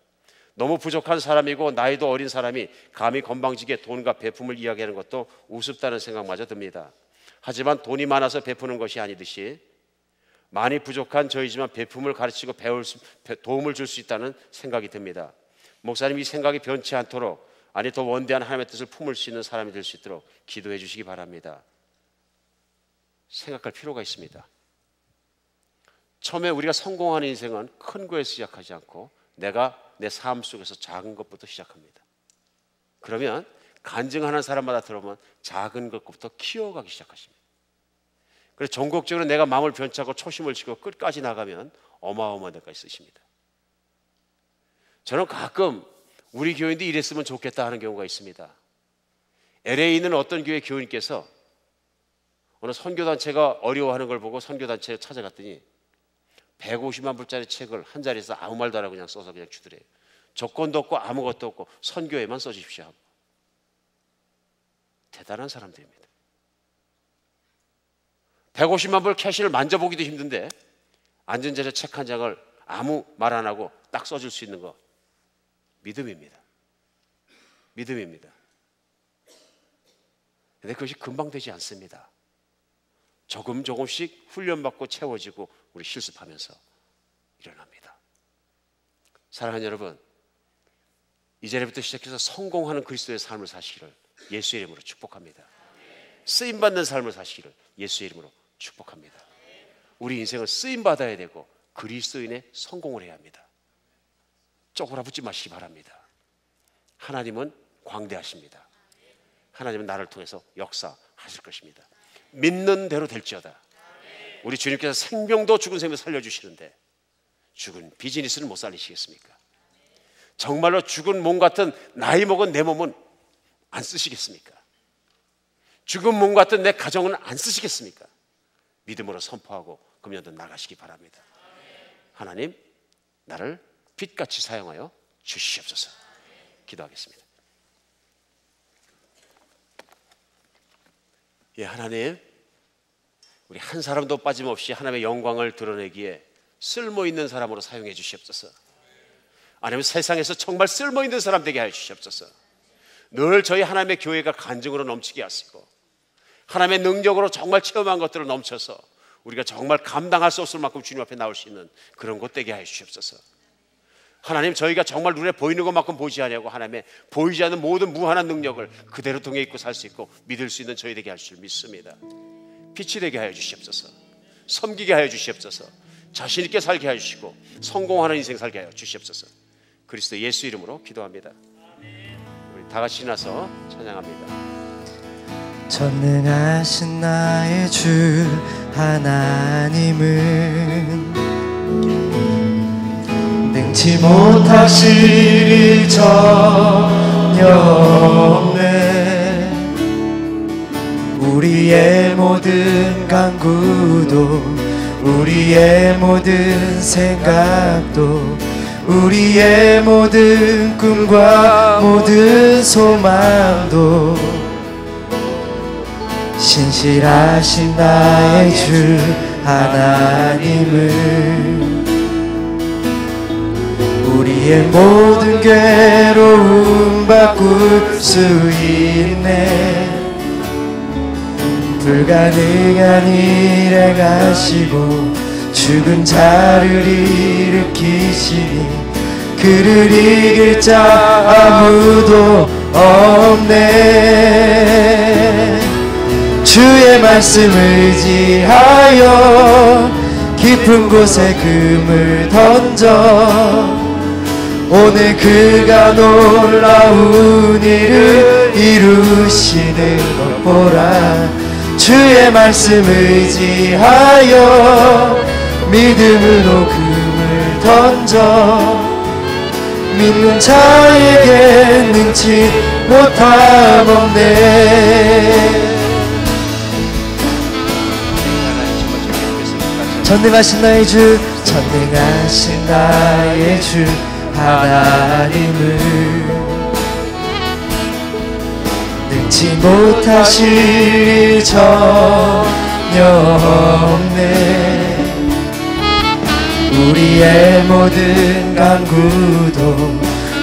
너무 부족한 사람이고 나이도 어린 사람이 감히 건방지게 돈과 베품을 이야기하는 것도 우습다는 생각마저 듭니다. 하지만 돈이 많아서 베푸는 것이 아니듯이 많이 부족한 저희지만 베품을 가르치고 도움을 줄 수 있다는 생각이 듭니다. 목사님, 이 생각이 변치 않도록 더 원대한 하나님의 뜻을 품을 수 있는 사람이 될 수 있도록 기도해 주시기 바랍니다. 생각할 필요가 있습니다. 처음에 우리가 성공하는 인생은 큰 거에서 시작하지 않고 내가 내 삶 속에서 작은 것부터 시작합니다. 그러면 간증하는 사람마다 들어보면 작은 것부터 키워가기 시작하십니다. 그래서 전국적으로 내가 마음을 변치하고 초심을 지고 끝까지 나가면 어마어마한 데까지 쓰십니다. 저는 가끔 우리 교인도 이랬으면 좋겠다 하는 경우가 있습니다. LA에 있는 어떤 교회 교인께서 어느 선교단체가 어려워하는 걸 보고 선교단체에 찾아갔더니 150만 불짜리 책을 한 자리에서 아무 말도 안 하고 그냥 써서 그냥 주더래요. 조건도 없고 아무것도 없고 선교에만 써주십시오 하고. 대단한 사람들입니다. 150만 불 캐시를 만져보기도 힘든데 앉은 자리에 책 한 장을 아무 말 안 하고 딱 써줄 수 있는 거 믿음입니다. 믿음입니다. 근데 그것이 금방 되지 않습니다. 조금씩 훈련받고 채워지고 우리 실습하면서 일어납니다. 사랑하는 여러분, 이 자리부터 시작해서 성공하는 그리스도의 삶을 사시기를 예수의 이름으로 축복합니다. 쓰임받는 삶을 사시기를 예수의 이름으로 축복합니다. 우리 인생은 쓰임받아야 되고 그리스도인의 성공을 해야 합니다. 쪼그라붙지 마시기 바랍니다. 하나님은 광대하십니다. 하나님은 나를 통해서 역사하실 것입니다. 믿는 대로 될지어다. 우리 주님께서 생명도 죽은 생명 살려주시는데 죽은 비즈니스는 못 살리시겠습니까? 정말로 죽은 몸 같은 나이 먹은 내 몸은 안 쓰시겠습니까? 죽은 몸 같은 내 가정은 안 쓰시겠습니까? 믿음으로 선포하고 금년도 나가시기 바랍니다. 하나님, 나를 빛같이 사용하여 주시옵소서. 기도하겠습니다. 예, 하나님, 우리 한 사람도 빠짐없이 하나님의 영광을 드러내기에 쓸모있는 사람으로 사용해 주시옵소서. 아니면 세상에서 정말 쓸모있는 사람 되게 하여 주시옵소서. 늘 저희 하나님의 교회가 간증으로 넘치게 하시고 하나님의 능력으로 정말 체험한 것들을 넘쳐서 우리가 정말 감당할 수 없을 만큼 주님 앞에 나올 수 있는 그런 곳 되게 하여 주시옵소서. 하나님, 저희가 정말 눈에 보이는 것만큼 보지 않냐고 하나님의 보이지 않는 모든 무한한 능력을 그대로 동해 있고 살 수 있고 믿을 수 있는 저희 되게 할 줄 믿습니다. 빛이 되게 하여 주시옵소서. 섬기게 하여 주시옵소서. 자신 있게 살게 하여 주시고 성공하는 인생 살게 하여 주시옵소서. 그리스도 예수 이름으로 기도합니다. 우리 다 같이 나서 찬양합니다. 전능하신 나의 주 하나님은 능치 못하실 일 전혀 없네. 우리의 모든 간구도 우리의 모든 생각도 우리의 모든 꿈과 모든 소망도 신실하신 나의 주 하나님은 우리의 모든 괴로움 바꿀 수 있네. 불가능한 일에 가시고 죽은 자를 일으키시니 그를 이길 자 아무도 없네. 주의 말씀 의지하여 깊은 곳에 금을 던져 오늘 그가 놀라운 일을 이루시는 것 보라. 주의 말씀 의지하여 믿음으로 금을 던져 믿는 자에게 능치 못함 없네. 전능하신 나의 주, 전능하신 나의 주 하나님을 능치 못하실 일 전혀 없네. 우리의 모든 간구도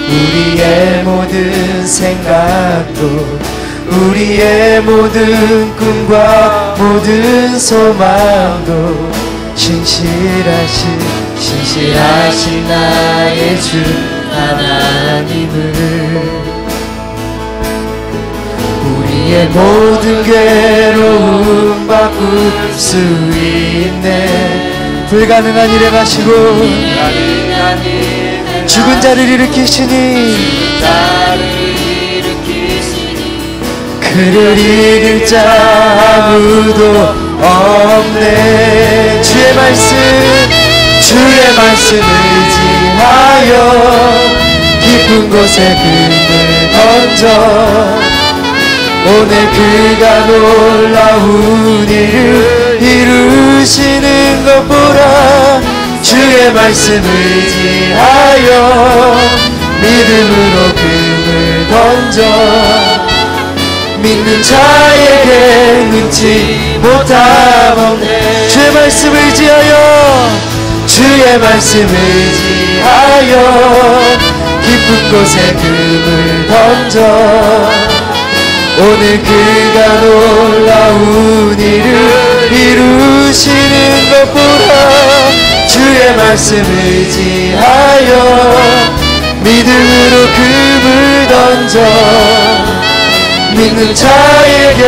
우리의 모든 생각도 우리의 모든 꿈과 모든 소망도 신실하신 나의 주 하나님을 우리의 모든 괴로움 바꿀 수 있네. 불가능한 일에 가시고 죽은 자를 일으키시니 그를 이길 자 아무도 없네. 주의 말씀 의지하여 깊은 곳에 금을 던져 오늘 그가 놀라운 일을 이루시는 것 보라. 주의 말씀 의지하여 믿음으로 금을 던져 믿는 자에게 능치 못함 없네. 주의 말씀 의지하여 주의 말씀 의지하여 깊은 곳에 금을 던져 오늘 그가 놀라운 일을 이루시는 것 보라. 주의 말씀 의지하여 믿음으로 금을 던져 믿는 자에게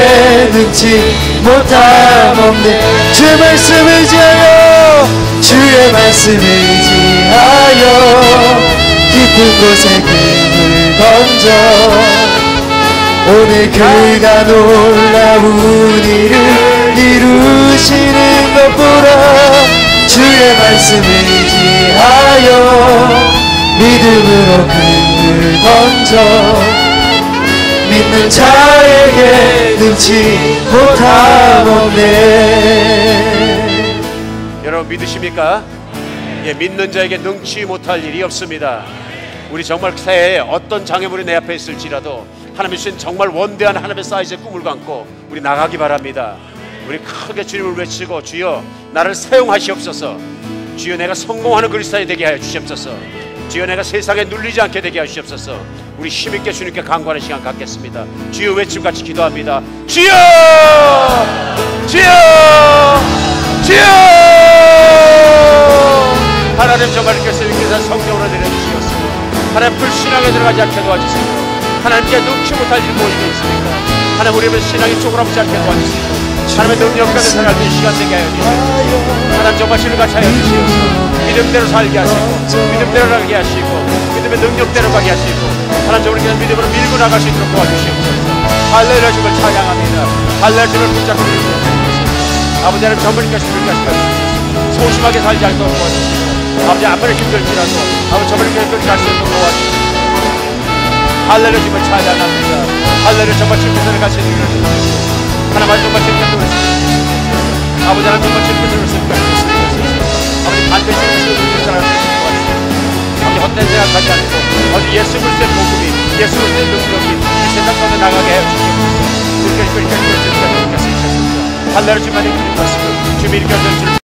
능치 못함 없네. 주의 말씀 의지하여 주의 말씀 의지하여 깊은 곳에 금을 던져 오늘 그가 놀라운 일을 이루시는 것 보라. 주의 말씀 의지하여 믿음으로 금을 던져 믿는 자에게 능치 못함 없네. 여러분 믿으십니까? 예, 믿는 자에게 능치 못할 일이 없습니다. 우리 정말 새해에 어떤 장애물이 내 앞에 있을지라도 하나님 주신 정말 원대한 하나님의 사이즈의 꿈을 갖고 우리 나가기 바랍니다. 우리 크게 주님을 외치고 주여 나를 사용하시옵소서. 주여 내가 성공하는 그리스도인이 되게 하여 주시옵소서. 주여 내가 세상에 눌리지 않게 되게 하시옵소서. 우리 힘있게 주님께 간구하는 시간 갖겠습니다. 주여 외침같이 기도합니다. 주여 주여 주여. 하나님 정말 이렇게 이렇게 성경으로 내려주시옵소서. 하나님 불신앙에 들어가지 않게 도와주세요. 하나님께 능치 못할 일이 무엇이 있습니까? 하나님 우리의 신앙이 쪼그라들지 않게 도와주시고 하나님의 능력 가는 살아갈 수 있는 시간 되게 하여 주시고 하나님 정말 신을 같이 하여 주시옵소서. 믿음대로 살게 하시고 믿음대로 가게 하시고 믿음의 능력대로 가게 하시고 하나님 정말 그냥 믿음으로 밀고 나갈 수 있도록 도와주시옵소서. 할렐루야 주님을 찬양합니다. 할렐루야 주님을 붙잡고 주시옵소서. 아버지 하나님 정말 이렇게 주님께 하시옵소서. 소심하게 살지 않도록 도와주시고 아버지 아무리 힘들지라도 아버지 정말 이렇게 끝까지 할 수 있도록 도와주시고 할렐루야 주님을 찬양합니다. 할렐루야 정말 주님께서 같이 누려주시옵소서. 하나님 정말 주님께서 누려주시옵소서. 아버지 하나님 정말 주님께서 누려주시옵소서. 아버지 반드시 주님께서 살아주시옵소서. 아버지 헛된 생각하지 않고 아버지 예수 그리스도의 복음이 예수 그리스도의 능력이 이 세상 가운데 나가게 해주시옵소서. 이렇게 주님께서 할렐루야 주님만의 주님 말씀을 주님이 일으켜 주시옵소서.